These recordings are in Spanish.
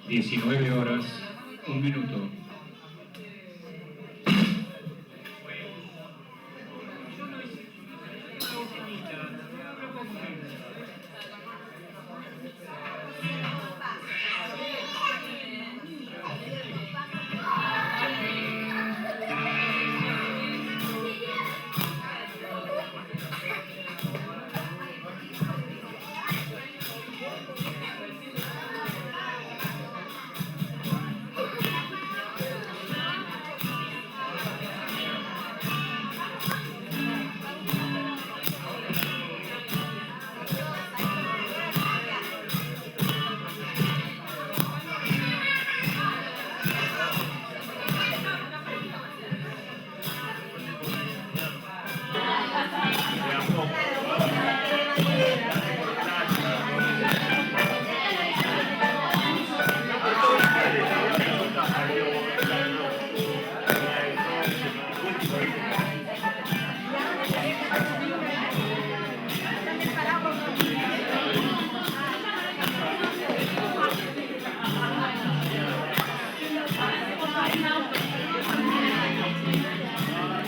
19 horas, 1 minuto.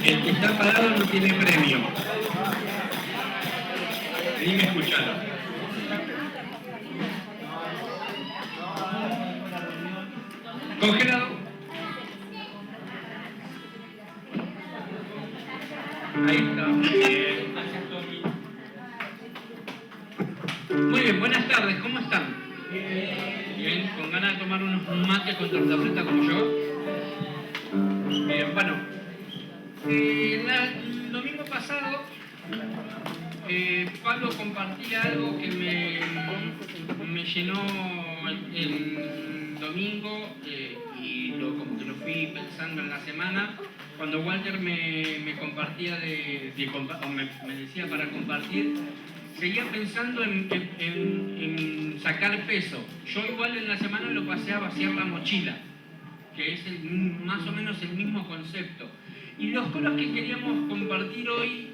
El que está parado no tiene premio. Dime escuchalo. Congelado. Ahí está. Muy bien, buenas tardes, ¿cómo están? Bien, con ganas de tomar unos mates con torta frita como yo. Bien, bueno. El domingo pasado, Pablo compartía algo que me llenó el domingo y lo fui pensando en la semana. Cuando Walter me compartía me decía para compartir, seguía pensando en sacar peso. Yo igual en la semana lo pasé a vaciar la mochila, que es más o menos el mismo concepto. Y los coros que queríamos compartir hoy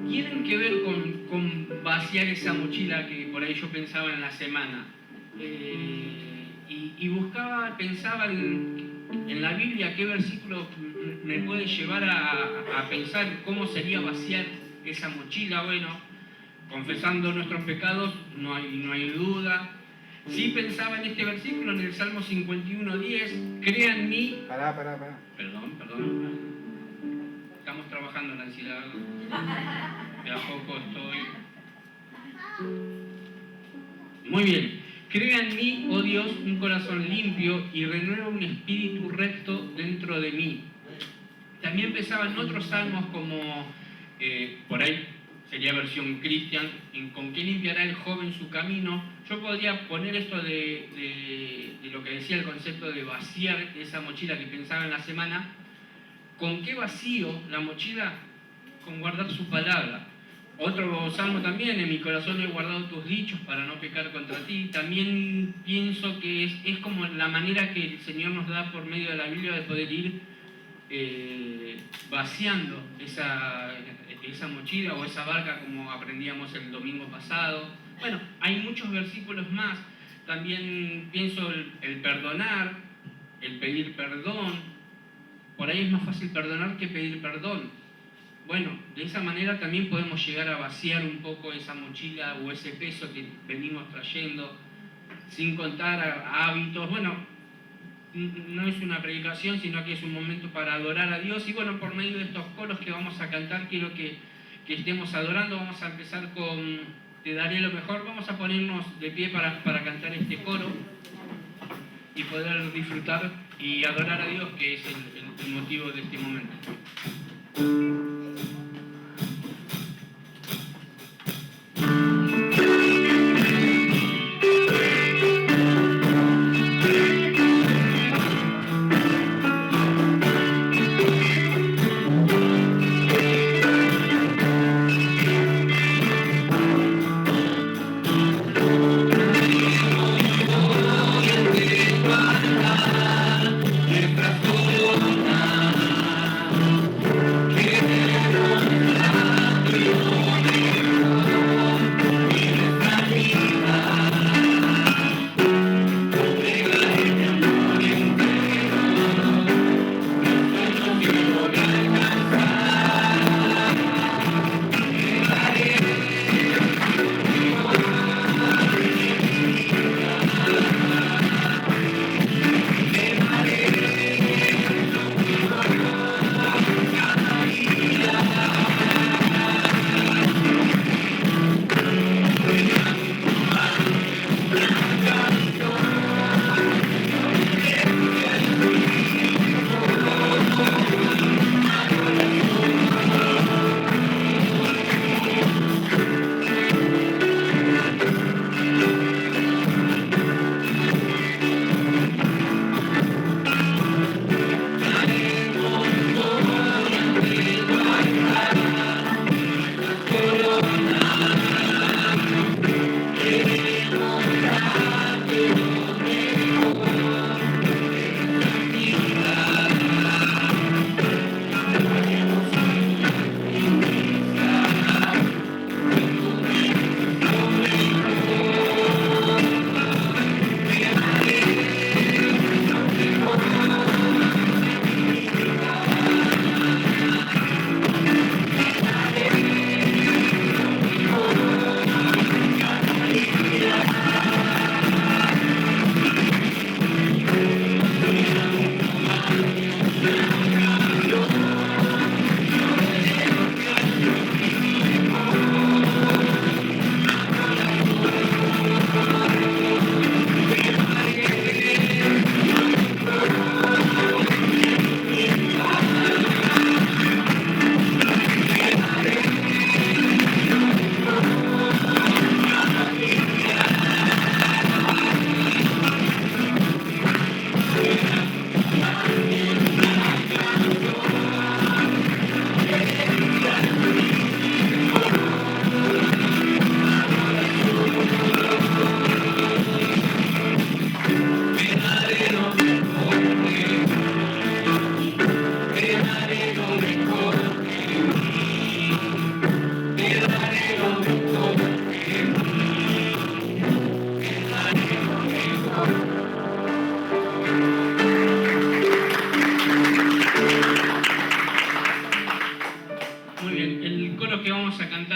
tienen que ver con vaciar esa mochila que por ahí yo pensaba en la semana. Pensaba en la Biblia qué versículo me puede llevar a pensar cómo sería vaciar esa mochila. Bueno, confesando nuestros pecados no hay duda. Sí pensaba en este versículo, en el Salmo 51:10, crea en mí... Perdón. Estamos trabajando en la ansiedad. De a poco estoy... Muy bien. Crea en mí, oh Dios, un corazón limpio y renueva un espíritu recto dentro de mí. También pensaba en otros salmos como, por ahí sería versión Cristian, en con qué limpiará el joven su camino. Yo podría poner esto de lo que decía el concepto de vaciar esa mochila que pensaba en la semana. ¿Con qué vacío la mochila? Con guardar su palabra. Otro salmo también, en mi corazón he guardado tus dichos para no pecar contra ti. También pienso que es como la manera que el Señor nos da por medio de la Biblia de poder ir vaciando esa mochila o esa barca, como aprendíamos el domingo pasado. Bueno, hay muchos versículos más. También pienso el perdonar, el pedir perdón. Por ahí es más fácil perdonar que pedir perdón. Bueno, de esa manera también podemos llegar a vaciar un poco esa mochila o ese peso que venimos trayendo, sin contar hábitos. Bueno, no es una predicación, sino que es un momento para adorar a Dios. Y bueno, por medio de estos coros que vamos a cantar, quiero que estemos adorando. Vamos a empezar con Te daré lo mejor. Vamos a ponernos de pie para cantar este coro y poder disfrutar y adorar a Dios, que es el motivo de este momento. Mientras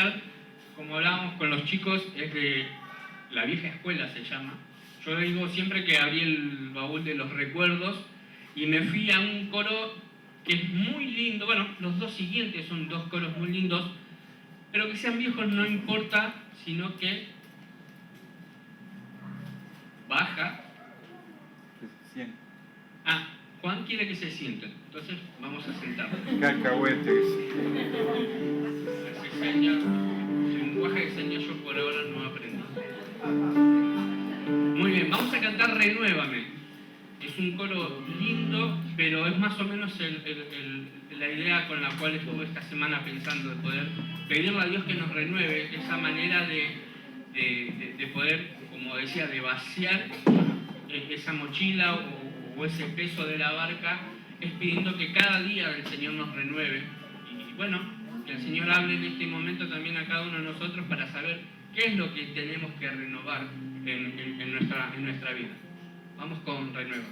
contar, como hablábamos con los chicos, es de la vieja escuela, se llama. Yo digo siempre que abrí el baúl de los recuerdos y me fui a un coro que es muy lindo. Bueno, los dos siguientes son dos coros muy lindos, pero que sean viejos no importa, sino que baja. Ah, Juan quiere que se sienten, entonces vamos a sentarnos. Cacahuetes. Hace señas, el lenguaje de señas yo por ahora no aprendí. Muy bien, vamos a cantar Renuévame. Es un coro lindo, pero es más o menos la idea con la cual estuve esta semana pensando, de poder pedirle a Dios que nos renueve, esa manera de poder, como decía, de vaciar esa mochila o ese peso de la barca, es pidiendo que cada día el Señor nos renueve. Y bueno, que el Señor hable en este momento también a cada uno de nosotros para saber qué es lo que tenemos que renovar en nuestra vida. Vamos con Renueva.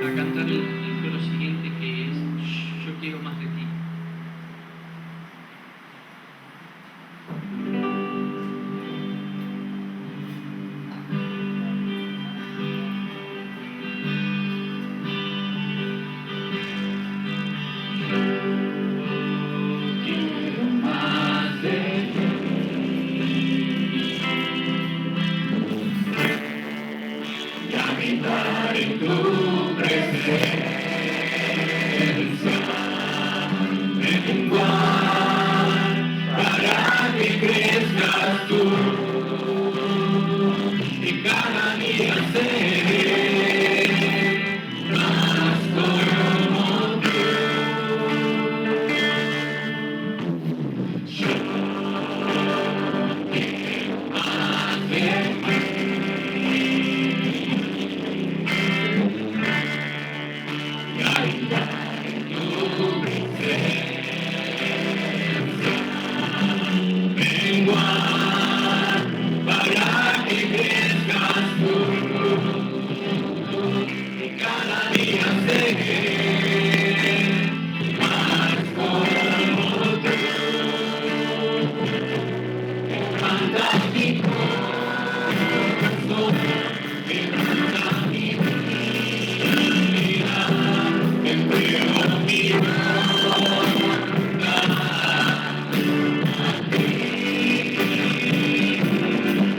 a cantar el coro siguiente, que es Yo quiero más de ti. En tu presencia, menguar para que crezcas tú, y cada día seré más como tú. Yo quiero más de ti. Para que crezcas tú, y cada día seré más como tú. Quebranta mi corazón, quebranta mi vida, entrego mi voluntad a ti.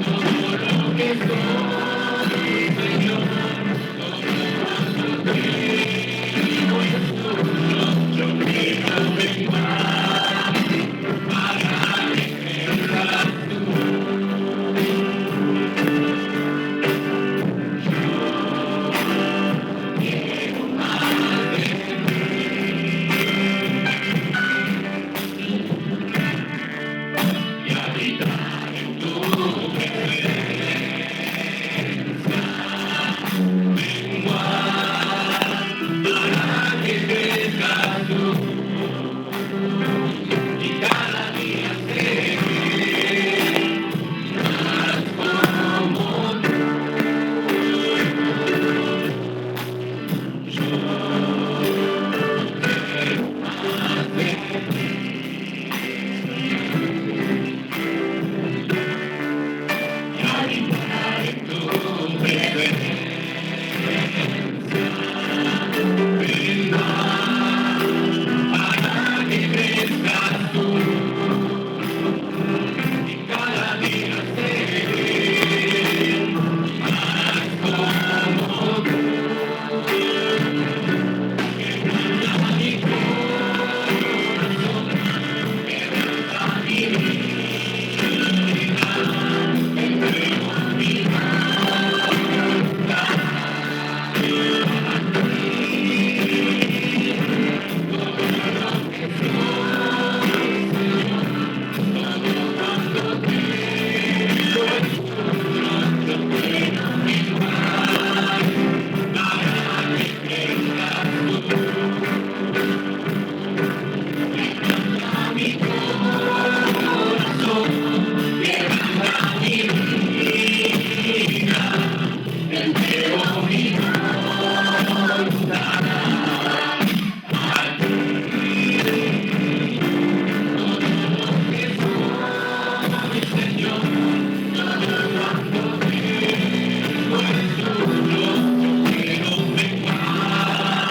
Todo lo que soy, Señor, todo cuanto tengo es tuyo. Yo quiero menguar para que crezcas tú. Quiero más de ti y habitar en tu presencia. Menguar para que crezcas tú, y cada día seré más como tú. Yo quiero más de ti y habitar en tu presencia. Menguar para que crezcas tú, y cada día seré más como tú. Quebranta mi corazón, quebranta mi vida, entrego mi voluntad a ti. Todo lo que soy, Señor, todo cuanto tengo es tuyo. Yo quiero menguar para que crezcas tú. Quebranta mi corazón, quebranta mi vida, entrego mi voluntad a ti. Todo lo que soy, Señor, todo cuanto tengo es tuyo. Yo quiero menguar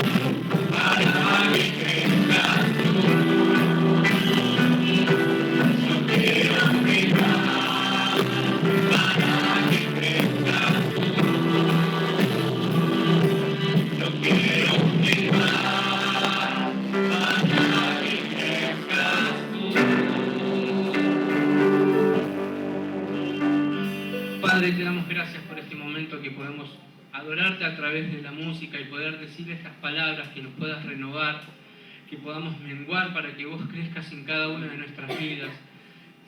para que crezcas tú. Yo quiero menguar para que crezcas tú. Yo quiero menguar para que crezcas tú. Padre, te damos gracias por este momento que podemos adorarte a través de la música y poder decir estas palabras, que nos puedas renovar, que podamos menguar para que vos crezcas en cada una de nuestras vidas.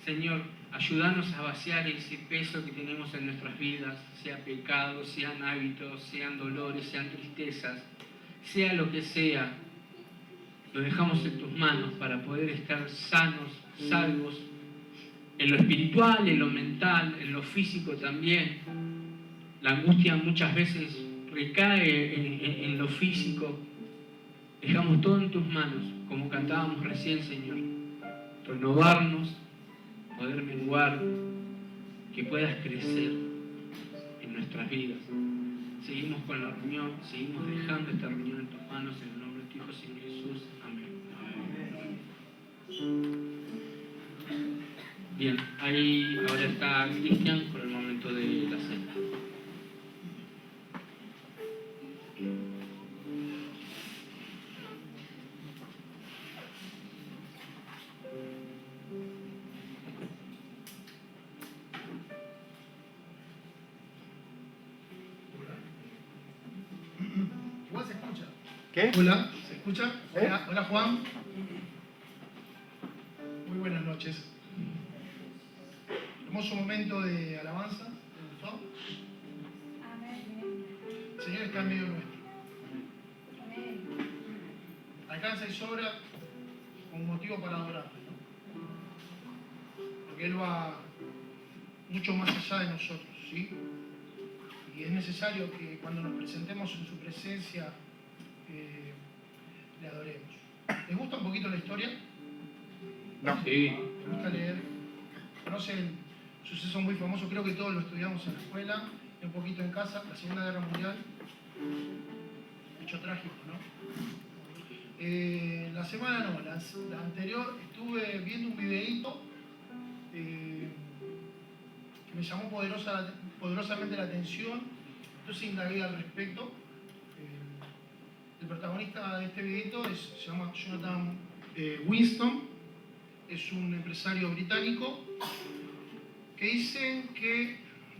Señor, ayúdanos a vaciar ese peso que tenemos en nuestras vidas, sea pecado, sean hábitos, sean dolores, sean tristezas, sea lo que sea. Lo dejamos en tus manos para poder estar sanos, salvos, en lo espiritual, en lo mental, en lo físico también. La angustia muchas veces recae en lo físico, dejamos todo en tus manos, como cantábamos recién, Señor. Renovarnos, poder menguar, que puedas crecer en nuestras vidas. Seguimos con la reunión, seguimos dejando esta reunión en tus manos, en el nombre de tu Hijo, Señor Jesús. Amén. Bien, ahí ahora está Cristian por el momento de la cena. Igual se escucha. ¿Qué? Hola, ¿se escucha? Hola, hola Juan. Muy buenas noches. Hermoso momento de alabanza. ¿Te gustó? El Señor está en medio nuestro. Alcanza y sobra como motivo para adorarle, ¿no? Porque Él va mucho más allá de nosotros, ¿sí? Y es necesario que cuando nos presentemos en su presencia le adoremos. ¿Les gusta un poquito la historia? No. Sí. ¿Les gusta leer? ¿Conocen un suceso muy famoso? Creo que todos lo estudiamos en la escuela y un poquito en casa, la Segunda Guerra Mundial. Hecho trágico, ¿no? La semana no, la anterior estuve viendo un videíto que me llamó poderosamente la atención, entonces indagué al respecto. El protagonista de este videíto se llama Jonathan Winston, es un empresario británico que dice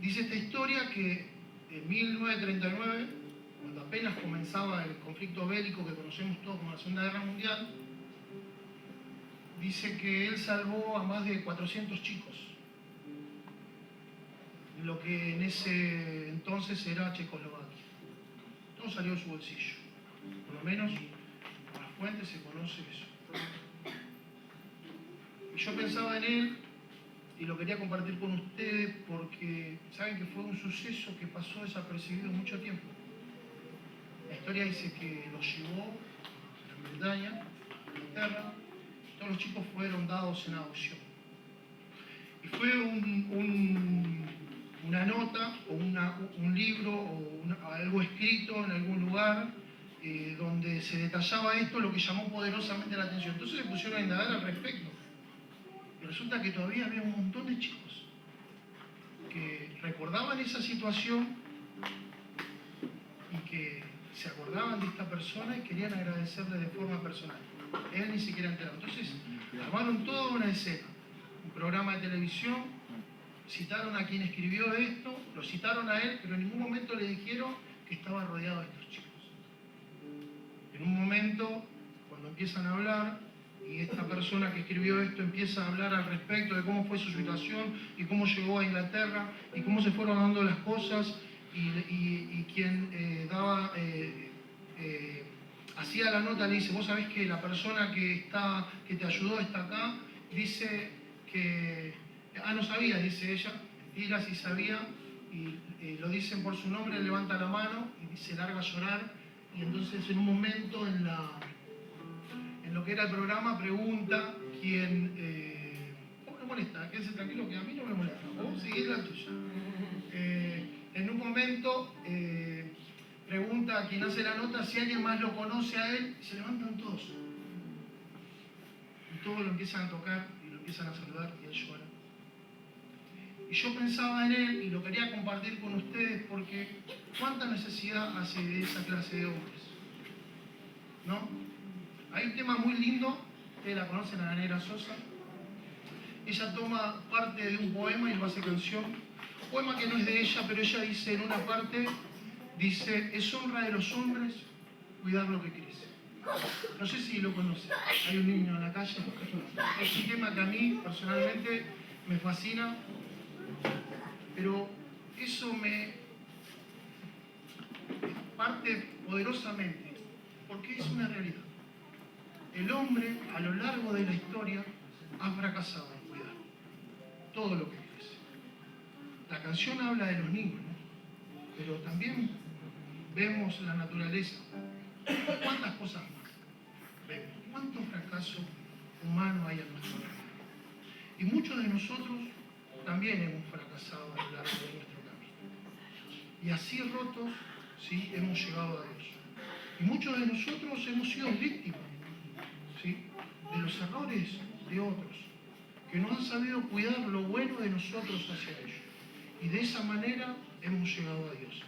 esta historia que en 1939, cuando apenas comenzaba el conflicto bélico que conocemos todos como la Segunda Guerra Mundial, dice que él salvó a más de 400 chicos, lo que en ese entonces era Checoslovaquia. Todo salió de su bolsillo. Por lo menos por las fuentes se conoce eso. Y yo pensaba en él y lo quería compartir con ustedes porque saben que fue un suceso que pasó desapercibido mucho tiempo. La historia dice que los llevó a Gran Bretaña, a Inglaterra, y todos los chicos fueron dados en adopción. Y fue una nota o un libro o algo escrito en algún lugar donde se detallaba esto, lo que llamó poderosamente la atención. Entonces se pusieron a indagar al respecto. Y resulta que todavía había un montón de chicos que recordaban esa situación y que se acordaban de esta persona y querían agradecerle de forma personal. Él ni siquiera enterado. Entonces armaron toda una escena, un programa de televisión, citaron a quien escribió esto, lo citaron a él, pero en ningún momento le dijeron que estaba rodeado de estos chicos. En un momento, cuando empiezan a hablar, y esta persona que escribió esto empieza a hablar al respecto de cómo fue su situación y cómo llegó a Inglaterra y cómo se fueron dando las cosas y quien hacía la nota le dice, vos sabés que la persona que te ayudó está acá, dice que, no sabía, dice ella, mira si sabía, y lo dicen por su nombre, levanta la mano y se larga a llorar, y entonces en un momento en lo que era el programa pregunta quién, ¿cómo le molesta? Quédense tranquilo que a mí no me molesta, vos seguís la tuya. En un momento pregunta a quien hace la nota si alguien más lo conoce a él, y se levantan todos. Y todos lo empiezan a tocar y lo empiezan a saludar y él llora. Y yo pensaba en él y lo quería compartir con ustedes porque ¿cuánta necesidad hace de esa clase de hombres? ¿No? Hay un tema muy lindo, ustedes la conocen, a la Negra Sosa. Ella toma parte de un poema y lo hace canción. Un poema que no es de ella, pero ella dice en una parte, dice, es honra de los hombres cuidar lo que crece. No sé si lo conocen. Hay un niño en la calle. Es un tema que a mí personalmente me fascina, pero eso me parte poderosamente, porque es una realidad. El hombre, a lo largo de la historia, ha fracasado en cuidar todo lo que crece. La canción habla de los niños, ¿no? Pero también vemos la naturaleza, cuántas cosas más vemos, cuánto fracaso humano hay en nuestro vida. Y muchos de nosotros también hemos fracasado a lo largo de nuestro camino. Y así rotos, ¿sí?, hemos llegado a Dios. Y muchos de nosotros hemos sido víctimas, ¿sí?, de los errores de otros, que no han sabido cuidar lo bueno de nosotros hacia ellos. Y de esa manera hemos llegado a Dios.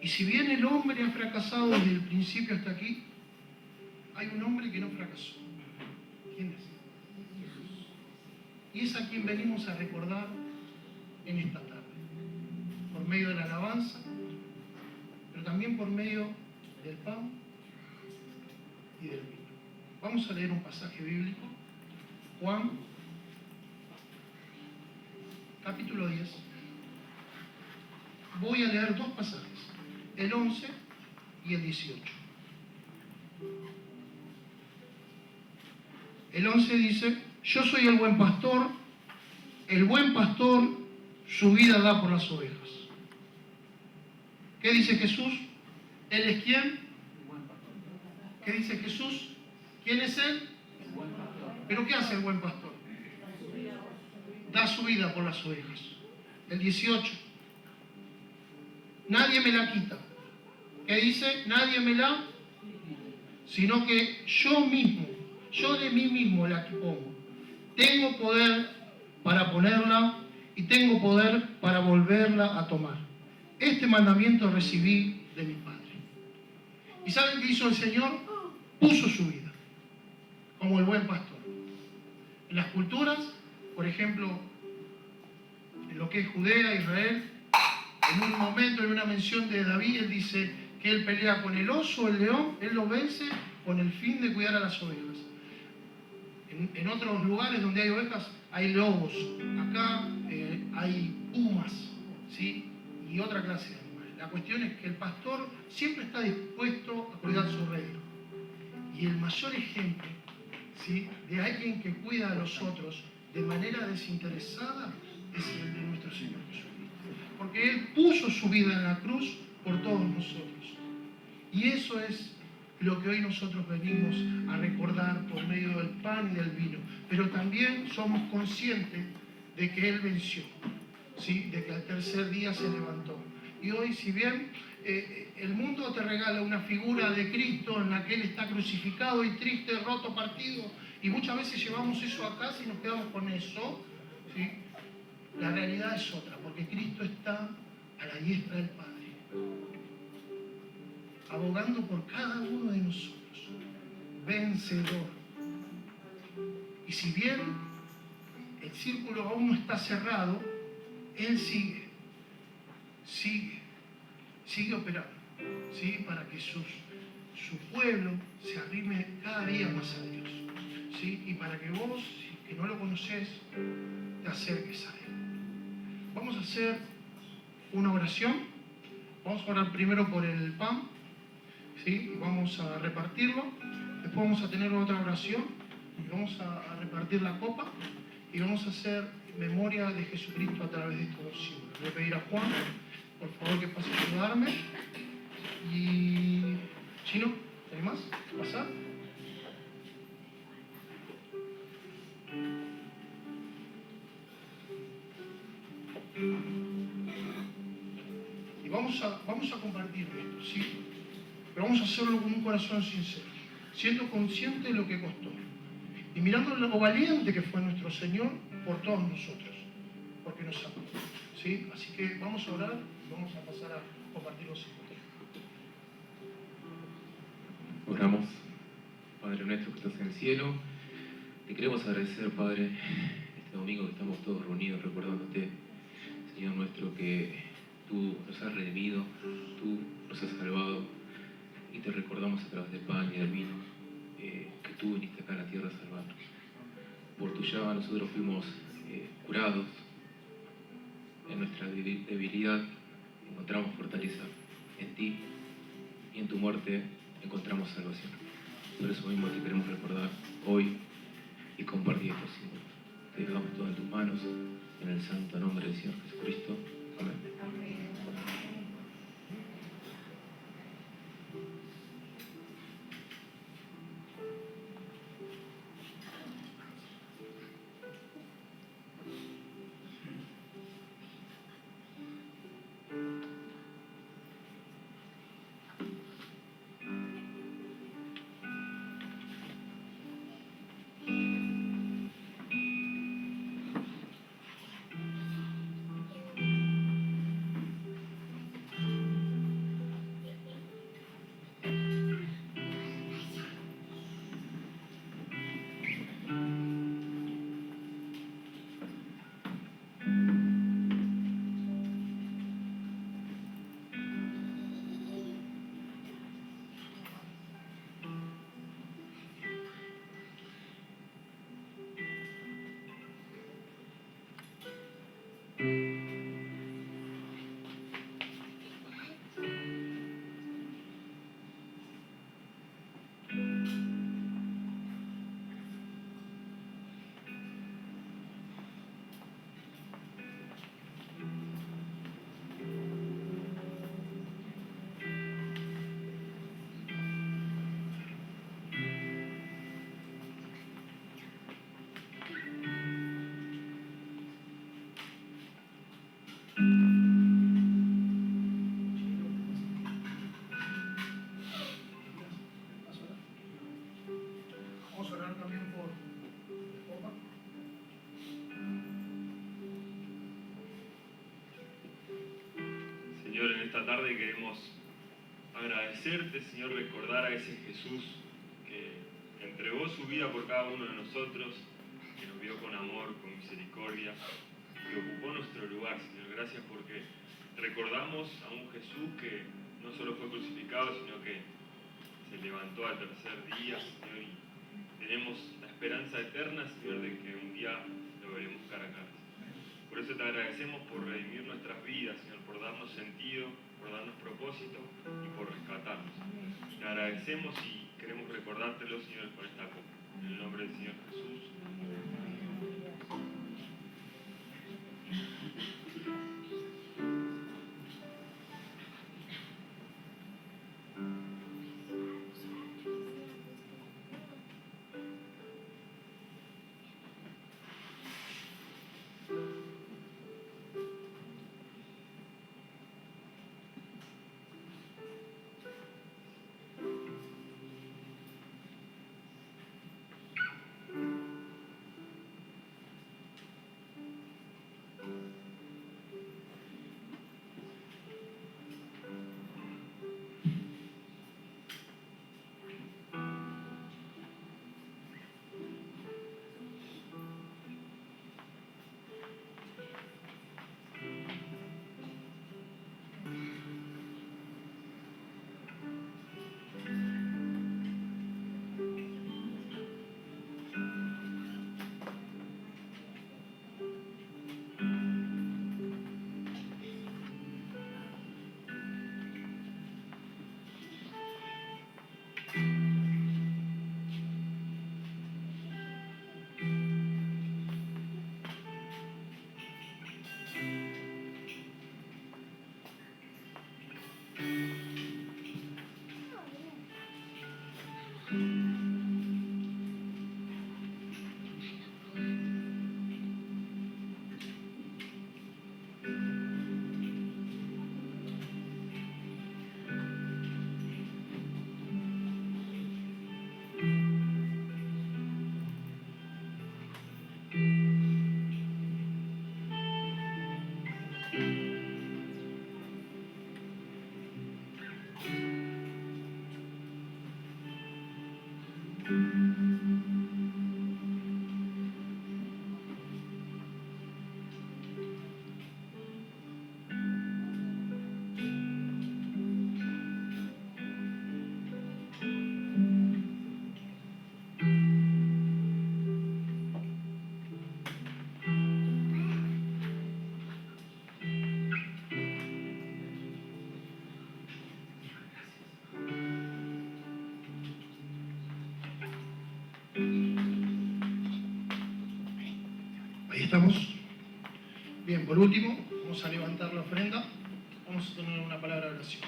Y si bien el hombre ha fracasado desde el principio hasta aquí, hay un hombre que no fracasó. ¿Quién es? Jesús. Y es a quien venimos a recordar en esta tarde, por medio de la alabanza, pero también por medio del pan y del vino. Vamos a leer un pasaje bíblico, Juan, capítulo 10. Voy a leer dos pasajes, el 11 y el 18. El 11 dice: yo soy el buen pastor su vida da por las ovejas. ¿Qué dice Jesús? ¿Él es quién? ¿Qué dice Jesús? ¿Quién es Él? ¿Pero qué hace el buen pastor? Da su vida por las ovejas. El 18. Nadie me la quita. ¿Qué dice? Nadie me la, sino que yo de mí mismo la pongo. Tengo poder para ponerla y tengo poder para volverla a tomar. Este mandamiento recibí de mi Padre. ¿Y saben qué hizo el Señor? Puso su vida, como el buen pastor. En las culturas, por ejemplo, en lo que es Judea, Israel, en un momento, en una mención de David, él dice que él pelea con el oso, el león, él lo vence con el fin de cuidar a las ovejas. En otros lugares donde hay ovejas hay lobos, acá hay pumas, ¿sí?, y otra clase de animales. La cuestión es que el pastor siempre está dispuesto a cuidar su reino. Y el mayor ejemplo, ¿sí?, de alguien que cuida a los otros de manera desinteresada es el de nuestro Señor Jesucristo. Porque Él puso su vida en la cruz por todos nosotros. Y eso es lo que hoy nosotros venimos a recordar por medio del pan y del vino. Pero también somos conscientes de que Él venció, ¿sí?, de que al tercer día se levantó. Y hoy, si bien el mundo te regala una figura de Cristo en la que Él está crucificado y triste, roto, partido, y muchas veces llevamos eso a casa y nos quedamos con eso, ¿sí?, la realidad es otra, porque Cristo está a la diestra del Padre, abogando por cada uno de nosotros, vencedor. Y si bien el círculo aún no está cerrado, Él sigue operando, ¿sí?, para que su pueblo se arrime cada día más a Dios, ¿sí?, y para que vos, que no lo conocés, te acerques a Él. Vamos a hacer una oración. Vamos a orar primero por el pan, ¿sí?, y vamos a repartirlo. Después vamos a tener otra oración y vamos a repartir la copa y vamos a hacer memoria de Jesucristo a través de estos dos símbolos. Voy a pedir a Juan, por favor, que pase a ayudarme. Y Chino, ¿hay más? ¿Pasar? Y vamos a compartir esto, ¿sí? Pero vamos a hacerlo con un corazón sincero, siendo consciente de lo que costó. Y mirando lo valiente que fue nuestro Señor por todos nosotros, porque nos amó, ¿sí? Así que vamos a orar y vamos a pasar a compartir los símbolos. Oramos. Padre nuestro que estás en el cielo, te queremos agradecer, Padre, este domingo que estamos todos reunidos recordándote, Señor nuestro, que tú nos has redimido, tú nos has salvado, y te recordamos a través del pan y del vino que tú viniste acá a la tierra a salvarnos. Por tu llaga nosotros fuimos curados. En nuestra debilidad encontramos fortaleza en ti, y en tu muerte encontramos salvación. Por eso mismo te queremos recordar hoy y compartir estos símbolos. Te dejamos todo en tus manos, en el santo nombre del Señor Jesucristo. Amén. Señor, en esta tarde queremos agradecerte, Señor, recordar a ese Jesús que entregó su vida por cada uno de nosotros, que nos vio con amor, con misericordia, que ocupó nuestro lugar, Señor. Gracias porque recordamos a un Jesús que no solo fue crucificado, sino que se levantó al tercer día, Señor, y tenemos la esperanza eterna, Señor, de que un día lo veremos cara a cara. Por eso te agradecemos por redimir nuestras vidas, Señor, por darnos sentido, por darnos propósito y por rescatarnos. Te agradecemos y queremos recordártelo, Señor, con esta copa. En el nombre del Señor Jesús. Ahí estamos. Bien, por último, vamos a levantar la ofrenda. Vamos a tener una palabra de oración.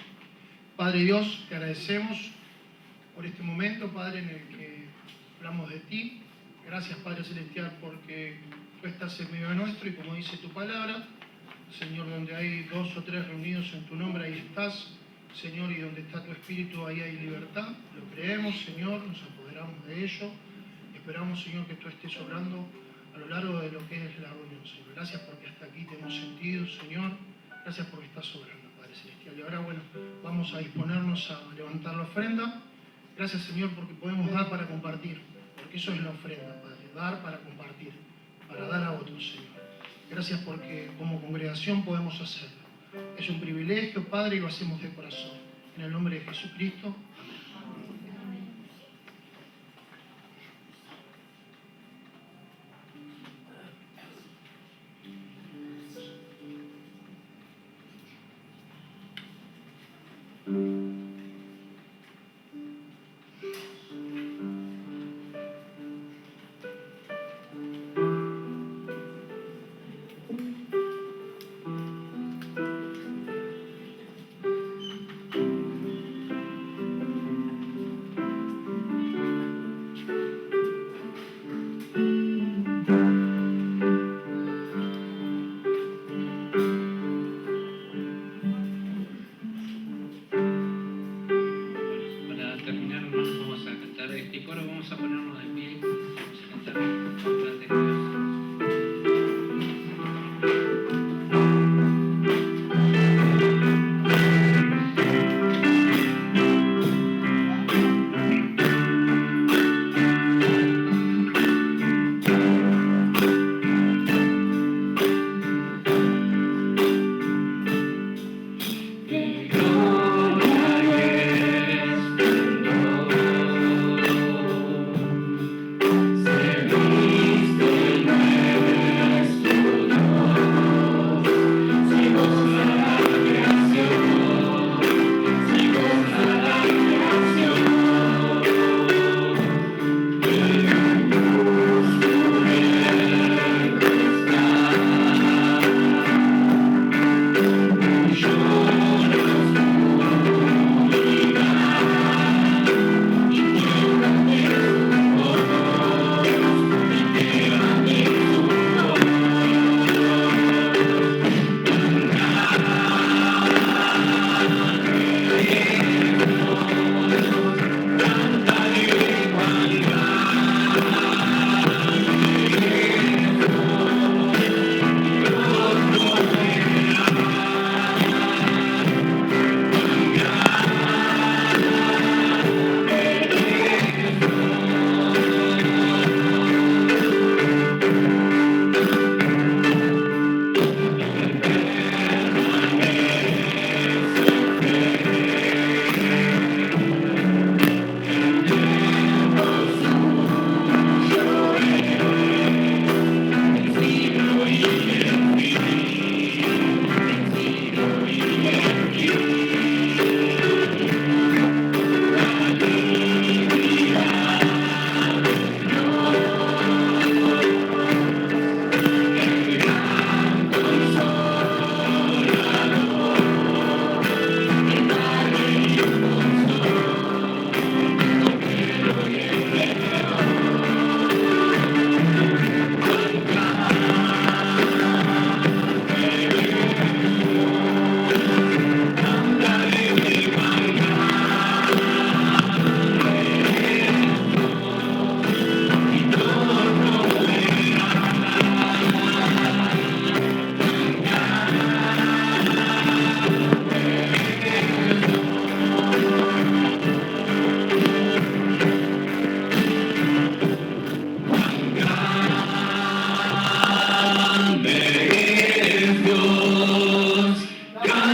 Padre Dios, te agradecemos por este momento, Padre, en el que hablamos de ti. Gracias, Padre Celestial, porque tú estás en medio nuestro y como dice tu palabra, Señor, donde hay 2 o 3 reunidos en tu nombre, ahí estás, Señor, y donde está tu Espíritu, ahí hay libertad. Lo creemos, Señor, nos apoderamos de ello. Esperamos, Señor, que tú estés obrando a lo largo de lo que es la reunión, Señor. Gracias porque hasta aquí te hemos sentido, Señor. Gracias porque estás obrando, Padre Celestial. Y ahora, bueno, vamos a disponernos a levantar la ofrenda. Gracias, Señor, porque podemos dar para compartir. Porque eso es la ofrenda, Padre. Dar para compartir, para dar a otros, Señor. Gracias porque como congregación podemos hacerlo. Es un privilegio, Padre, y lo hacemos de corazón. En el nombre de Jesucristo.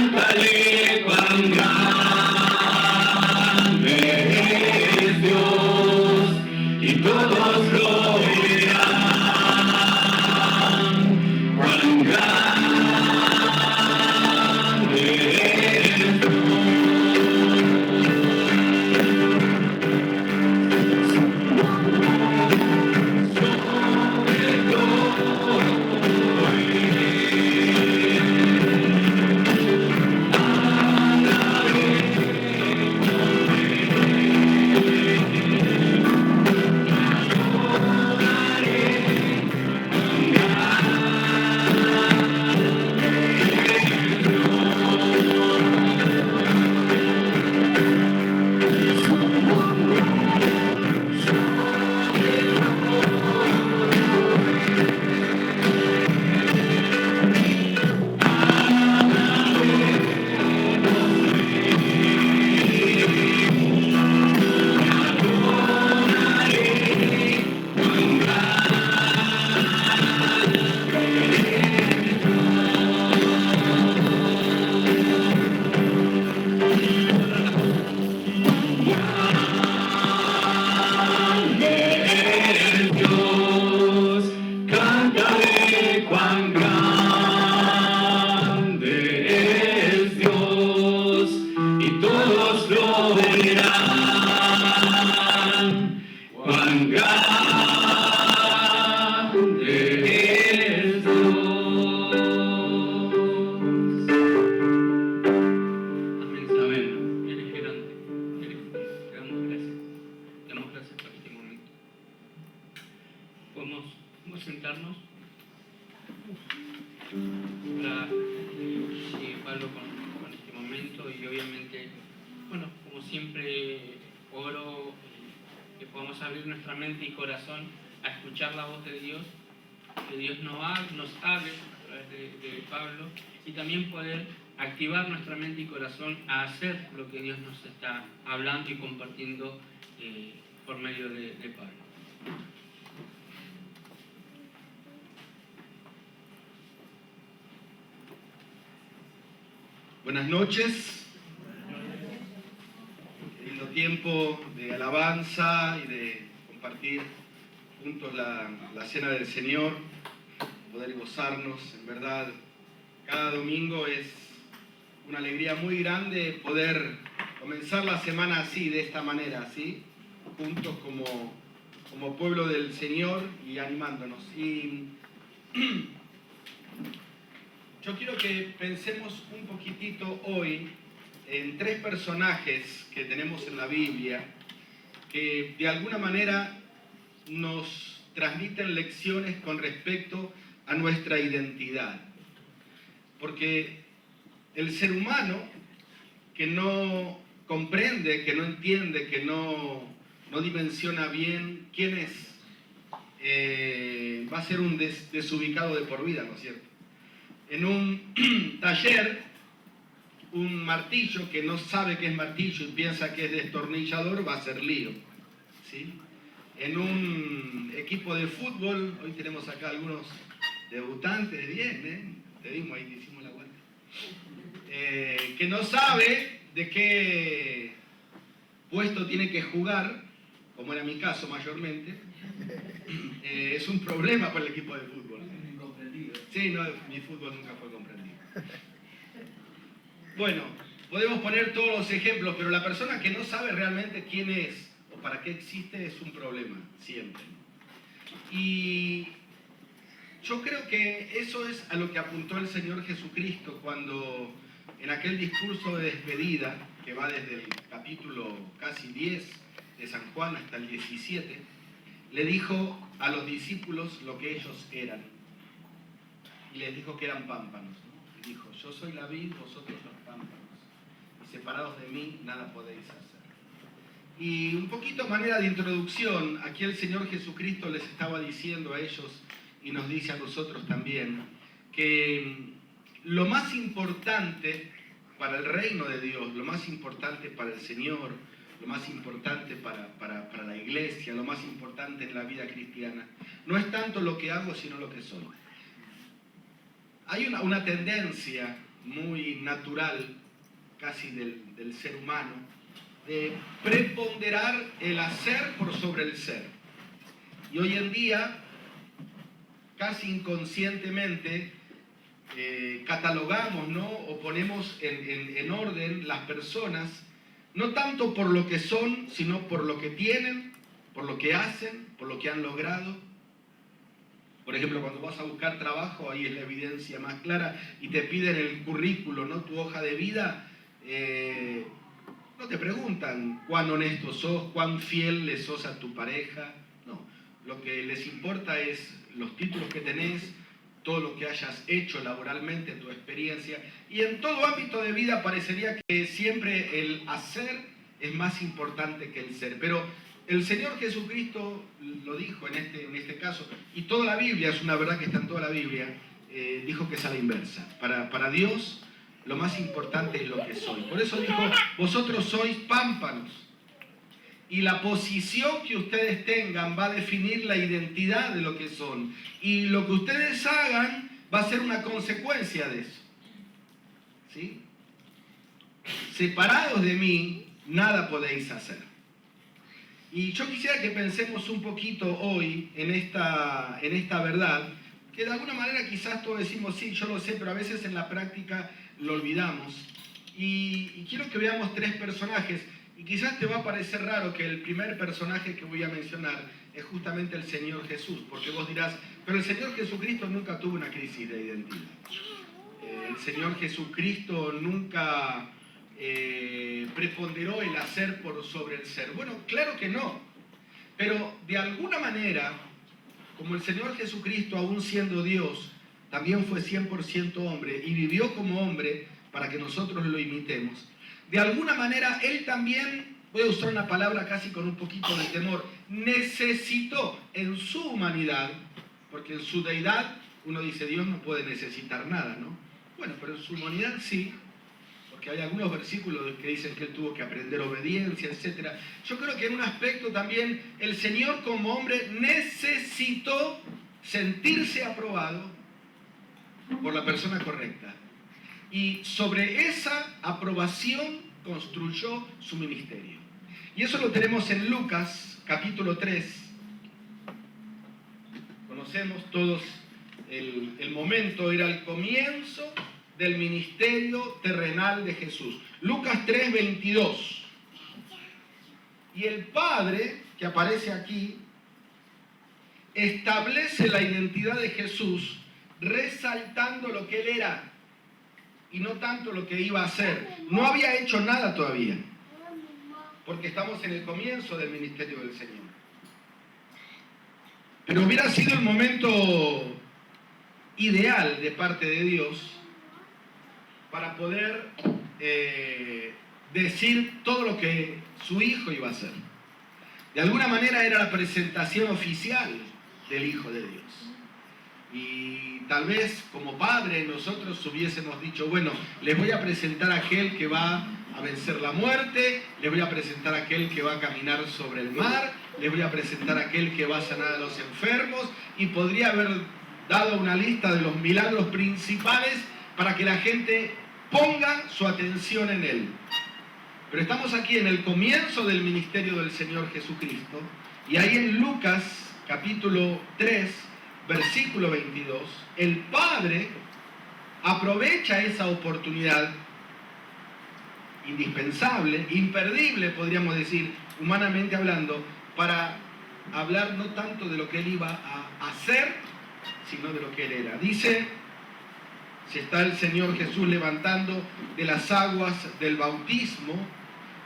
cántale cuán grande es Dios, y todos lo verán, cuán grande es Dios. Dios, cántale cuán grande es Dios, y todos lo verán, cuán grande es Dios. Amén. Él es grande. Te damos gracias. Te damos gracias por este momento. ¿Podemos sentarnos para Pablo con este momento? Y obviamente, bueno, como siempre, oro que podamos abrir nuestra mente y corazón a escuchar la voz de Dios, que Dios nos hable a través de Pablo, y también poder activar nuestra mente y corazón a hacer lo que Dios nos está hablando y compartiendo por medio de Pablo. Buenas noches. Lindo tiempo de alabanza y de compartir juntos la cena del Señor, poder gozarnos, en verdad. Cada domingo es una alegría muy grande poder comenzar la semana así, de esta manera, así, juntos como pueblo del Señor y animándonos. Y yo quiero que pensemos un poquitito hoy en tres personajes que tenemos en la Biblia que de alguna manera nos transmiten lecciones con respecto a nuestra identidad. Porque el ser humano que no comprende, que no entiende, que no dimensiona bien quién es, va a ser un desubicado de por vida, ¿no es cierto? En un taller, un martillo que no sabe que es martillo y piensa que es destornillador va a ser lío, ¿sí? En un equipo de fútbol, hoy tenemos acá algunos debutantes, bien, te vimos ahí, hicimos la vuelta, que no sabe de qué puesto tiene que jugar, como era mi caso mayormente, es un problema para el equipo de fútbol. Sí, no, mi fútbol nunca fue comprendido. Bueno, podemos poner todos los ejemplos, pero la persona que no sabe realmente quién es o para qué existe es un problema, siempre. Y yo creo que eso es a lo que apuntó el Señor Jesucristo cuando en aquel discurso de despedida, que va desde el capítulo casi 10 de San Juan hasta el 17, le dijo a los discípulos lo que ellos eran. Y les dijo que eran pámpanos, ¿no? Y dijo, yo soy la vid, vosotros los pámpanos. Y separados de mí, nada podéis hacer. Y un poquito a manera de introducción, aquí el Señor Jesucristo les estaba diciendo a ellos, y nos dice a nosotros también, que lo más importante para el reino de Dios, lo más importante para el Señor, lo más importante para la iglesia, lo más importante en la vida cristiana, no es tanto lo que hago, sino lo que soy. Hay una tendencia muy natural, casi del ser humano, de preponderar el hacer por sobre el ser. Y hoy en día, casi inconscientemente, catalogamos, ¿no? O ponemos en orden las personas, no tanto por lo que son, sino por lo que tienen, por lo que hacen, por lo que han logrado. Por ejemplo, cuando vas a buscar trabajo, ahí es la evidencia más clara, y te piden el currículo, ¿no? Tu hoja de vida, no te preguntan cuán honesto sos, cuán fiel le sos a tu pareja, no. Lo que les importa es los títulos que tenés, todo lo que hayas hecho laboralmente, tu experiencia, y en todo ámbito de vida parecería que siempre el hacer es más importante que el ser. Pero el Señor Jesucristo lo dijo en este caso, y toda la Biblia, es una verdad que está en toda la Biblia, dijo que es a la inversa. Para Dios lo más importante es lo que soy. Por eso dijo, vosotros sois pámpanos, y la posición que ustedes tengan va a definir la identidad de lo que son. Y lo que ustedes hagan va a ser una consecuencia de eso. ¿Sí? Separados de mí, nada podéis hacer. Y yo quisiera que pensemos un poquito hoy en esta verdad, que de alguna manera quizás todos decimos, sí, yo lo sé, pero a veces en la práctica lo olvidamos. Y quiero que veamos tres personajes. Y quizás te va a parecer raro que el primer personaje que voy a mencionar es justamente el Señor Jesús, porque vos dirás, pero el Señor Jesucristo nunca tuvo una crisis de identidad. El Señor Jesucristo nunca preponderó el hacer por sobre el ser. Bueno, claro que no, pero de alguna manera, como el Señor Jesucristo, aún siendo Dios, también fue 100% hombre y vivió como hombre para que nosotros lo imitemos. De alguna manera, Él también, voy a usar una palabra casi con un poquito de temor, necesitó en su humanidad, porque en su deidad uno dice, Dios no puede necesitar nada, ¿no? Bueno, pero en su humanidad sí, porque hay algunos versículos que dicen que Él tuvo que aprender obediencia, etc. Yo creo que en un aspecto también el Señor como hombre necesitó sentirse aprobado por la persona correcta. Y sobre esa aprobación construyó su ministerio. Y eso lo tenemos en Lucas, capítulo 3. Conocemos todos el momento, era el comienzo del ministerio terrenal de Jesús. Lucas 3, 22. Y el Padre, que aparece aquí, establece la identidad de Jesús resaltando lo que Él era y no tanto lo que iba a hacer. No había hecho nada todavía, porque estamos en el comienzo del ministerio del Señor. Pero hubiera sido el momento ideal de parte de Dios para poder decir todo lo que su Hijo iba a hacer. De alguna manera era la presentación oficial del Hijo de Dios. Y tal vez como padre nosotros hubiésemos dicho, bueno, les voy a presentar a aquel que va a vencer la muerte, les voy a presentar a aquel que va a caminar sobre el mar, les voy a presentar a aquel que va a sanar a los enfermos, y podría haber dado una lista de los milagros principales para que la gente ponga su atención en Él. Pero estamos aquí en el comienzo del ministerio del Señor Jesucristo, y ahí en Lucas capítulo 3, versículo 22, el Padre aprovecha esa oportunidad indispensable, imperdible, podríamos decir, humanamente hablando, para hablar no tanto de lo que Él iba a hacer, sino de lo que Él era. Dice, si está el Señor Jesús levantando de las aguas del bautismo,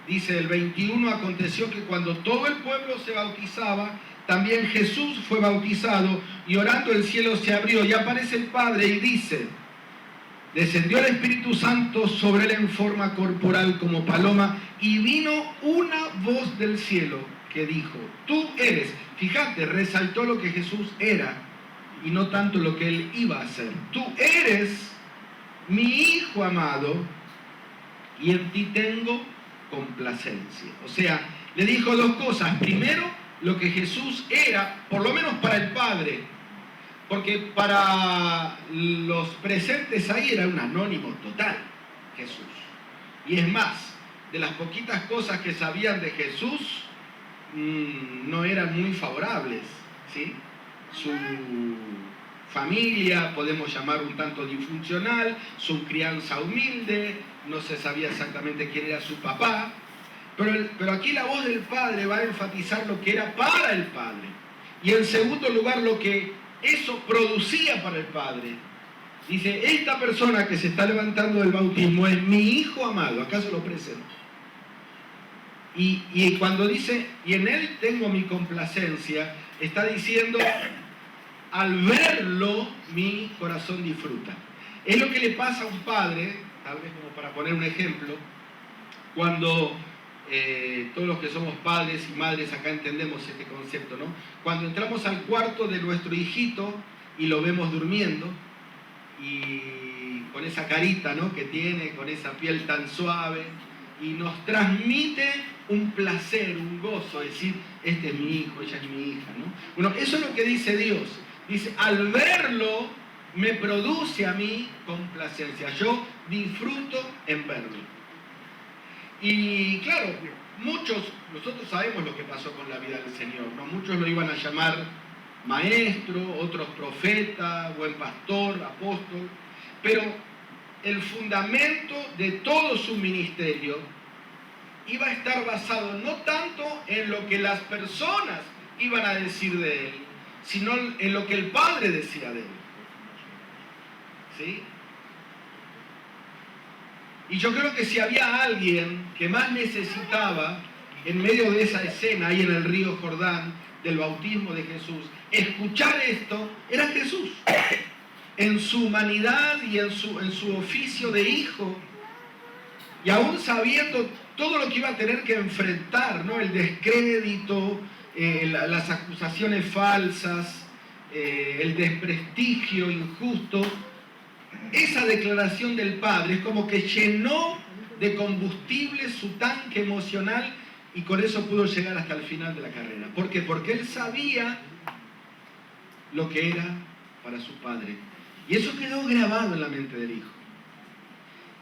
dice el 21, aconteció que cuando todo el pueblo se bautizaba, también Jesús fue bautizado, y orando el cielo se abrió, y aparece el Padre y dice, descendió el Espíritu Santo sobre él en forma corporal como paloma, y vino una voz del cielo que dijo, tú eres, fíjate, resaltó lo que Jesús era, y no tanto lo que Él iba a hacer. Tú eres mi Hijo amado, y en ti tengo complacencia. O sea, le dijo dos cosas. Primero, lo que Jesús era, por lo menos para el Padre. Porque para los presentes ahí era un anónimo total, Jesús. Y es más, de las poquitas cosas que sabían de Jesús, no eran muy favorables, ¿sí? Su familia, podemos llamar un tanto disfuncional, su crianza humilde, no se sabía exactamente quién era su papá, pero aquí la voz del Padre va a enfatizar lo que era para el Padre. Y en segundo lugar, lo que eso producía para el Padre. Dice, esta persona que se está levantando del bautismo es mi Hijo amado, acá se lo presento. Y cuando dice, y en él tengo mi complacencia, está diciendo, al verlo, mi corazón disfruta. Es lo que le pasa a un padre, tal vez como para poner un ejemplo, cuando todos los que somos padres y madres acá entendemos este concepto, ¿no? Cuando entramos al cuarto de nuestro hijito y lo vemos durmiendo, y con esa carita, ¿no?, que tiene, con esa piel tan suave, y nos transmite un placer, un gozo, decir, este es mi hijo, ella es mi hija, ¿no? Bueno, eso es lo que dice Dios. Dice, al verlo, me produce a mí complacencia. Yo disfruto en verlo. Y claro, nosotros sabemos lo que pasó con la vida del Señor, ¿no? Muchos lo iban a llamar maestro, otros profeta, buen pastor, apóstol, pero el fundamento de todo su ministerio iba a estar basado no tanto en lo que las personas iban a decir de él, sino en lo que el Padre decía de él. ¿Sí? Y yo creo que si había alguien que más necesitaba, en medio de esa escena ahí en el río Jordán, del bautismo de Jesús, escuchar esto, era Jesús. En su humanidad y en su oficio de hijo, y aún sabiendo todo lo que iba a tener que enfrentar, ¿no? El descrédito, las acusaciones falsas, el desprestigio injusto, esa declaración del Padre es como que llenó de combustible su tanque emocional y con eso pudo llegar hasta el final de la carrera. ¿Por qué? Porque él sabía lo que era para su Padre. Y eso quedó grabado en la mente del Hijo.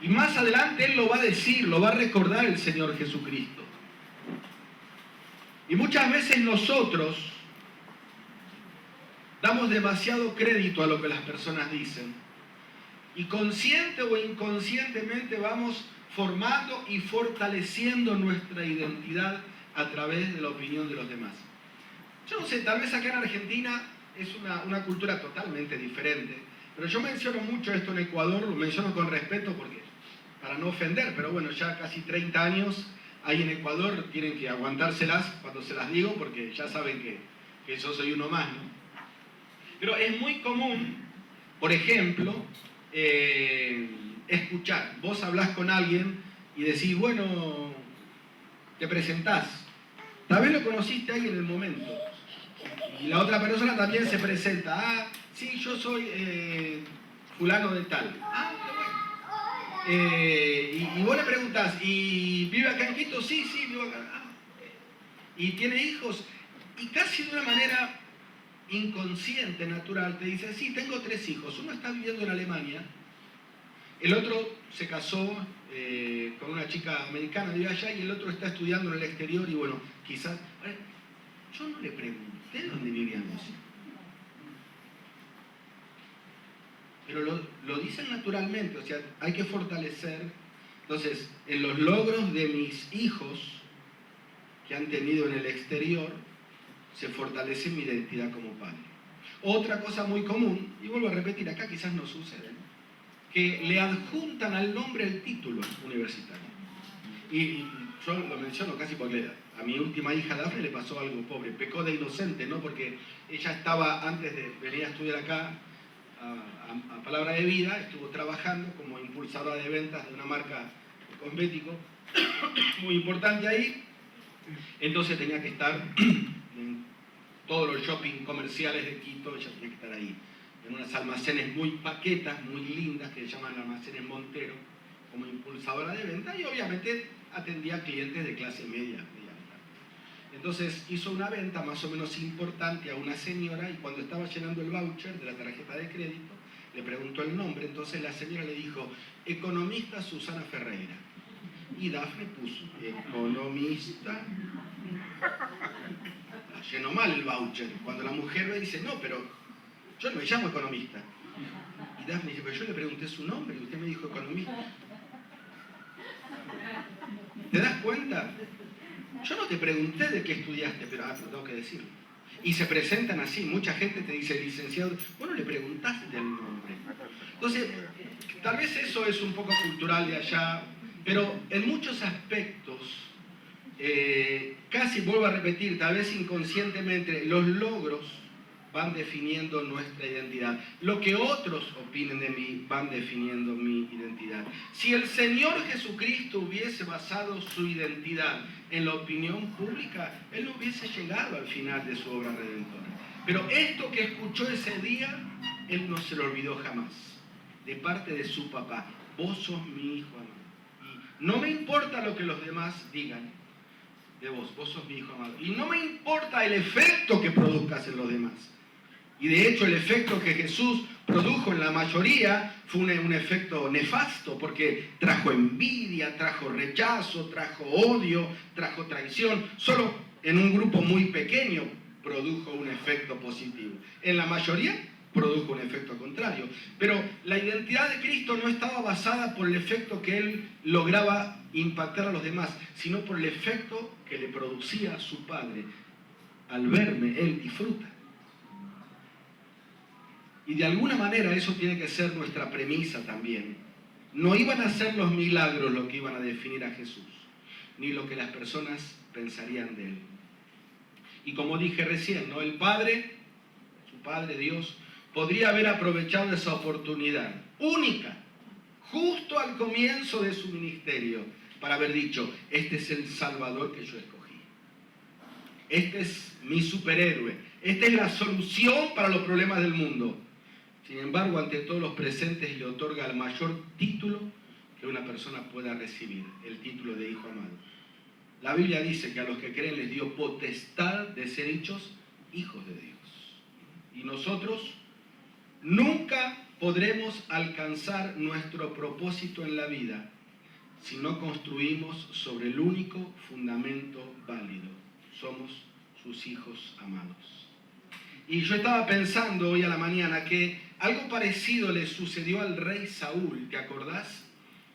Y más adelante él lo va a decir, lo va a recordar el Señor Jesucristo. Y muchas veces nosotros damos demasiado crédito a lo que las personas dicen. Y consciente o inconscientemente vamos formando y fortaleciendo nuestra identidad a través de la opinión de los demás. Yo no sé, tal vez acá en Argentina es una cultura totalmente diferente, pero yo menciono mucho esto en Ecuador, lo menciono con respeto porque, para no ofender, pero bueno, ya casi 30 años ahí en Ecuador, tienen que aguantárselas cuando se las digo porque ya saben que yo soy uno más, ¿no? Pero es muy común, por ejemplo, escuchar. Vos hablás con alguien y decís, bueno, te presentás. Tal vez lo conociste ahí en el momento. Y la otra persona también se presenta. Ah, sí, yo soy fulano de tal. Ah, qué bueno. Y vos le preguntás, ¿y vive acá en Quito? Sí, vivo acá. Ah, ¿y tiene hijos? Y casi de una manera inconsciente, natural, te dice, sí, tengo 3 hijos. Uno está viviendo en Alemania, el otro se casó con una chica americana, vive allá, y el otro está estudiando en el exterior, y bueno, quizás... Yo no le pregunté dónde vivían los hijos. Pero lo dicen naturalmente, o sea, hay que fortalecer. Entonces, en los logros de mis hijos que han tenido en el exterior, se fortalece mi identidad como padre. Otra cosa muy común, y vuelvo a repetir, acá quizás no sucede, ¿no?, que le adjuntan al nombre el título universitario. Y yo lo menciono casi porque a mi última hija Dafne le pasó algo pobre, pecó de inocente, ¿no? Porque ella estaba, antes de venir a estudiar acá, a Palabra de Vida, estuvo trabajando como impulsadora de ventas de una marca cosmético muy importante ahí. Entonces tenía que estar en todos los shopping comerciales de Quito, ella tenía que estar ahí, en unos almacenes muy paquetas, muy lindas, que se llaman almacenes Montero, como impulsadora de venta, y obviamente atendía a clientes de clase media alta. Entonces hizo una venta más o menos importante a una señora y cuando estaba llenando el voucher de la tarjeta de crédito, le preguntó el nombre, entonces la señora le dijo, economista Susana Ferreira. Y Dafne puso, economista. Llenó mal el voucher. Cuando la mujer le dice, no, pero yo no me llamo economista. Y Dafne dice, pero yo le pregunté su nombre y usted me dijo economista. ¿Te das cuenta? Yo no te pregunté de qué estudiaste, pero tengo que decirlo. Y se presentan así, mucha gente te dice licenciado, bueno, le preguntaste el nombre. Entonces, tal vez eso es un poco cultural de allá, pero en muchos aspectos, casi vuelvo a repetir, tal vez inconscientemente, los logros van definiendo nuestra identidad. Lo que otros opinen de mí van definiendo mi identidad. Si el Señor Jesucristo hubiese basado su identidad en la opinión pública, Él no hubiese llegado al final de su obra redentora. Pero esto que escuchó ese día, Él no se lo olvidó jamás. De parte de su papá, vos sos mi hijo amado. Y no me importa lo que los demás digan de vos, vos sos mi hijo amado. Y no me importa el efecto que produzcas en los demás. Y de hecho el efecto que Jesús produjo en la mayoría fue un efecto nefasto, porque trajo envidia, trajo rechazo, trajo odio, trajo traición. Solo en un grupo muy pequeño produjo un efecto positivo. En la mayoría produjo un efecto contrario. Pero la identidad de Cristo no estaba basada por el efecto que Él lograba impactar a los demás, sino por el efecto que le producía a su Padre. Al verme, Él disfruta. Y de alguna manera eso tiene que ser nuestra premisa también. No iban a ser los milagros lo que iban a definir a Jesús, ni lo que las personas pensarían de Él. Y como dije recién, ¿no? El Padre, su Padre Dios, podría haber aprovechado esa oportunidad única, justo al comienzo de su ministerio, para haber dicho, este es el Salvador que yo escogí. Este es mi superhéroe. Esta es la solución para los problemas del mundo. Sin embargo, ante todos los presentes le otorga el mayor título que una persona pueda recibir, el título de hijo amado. La Biblia dice que a los que creen les dio potestad de ser hechos hijos de Dios. Y nosotros nunca podremos alcanzar nuestro propósito en la vida si no construimos sobre el único fundamento válido. Somos sus hijos amados. Y yo estaba pensando hoy a la mañana que algo parecido le sucedió al rey Saúl, ¿te acordás?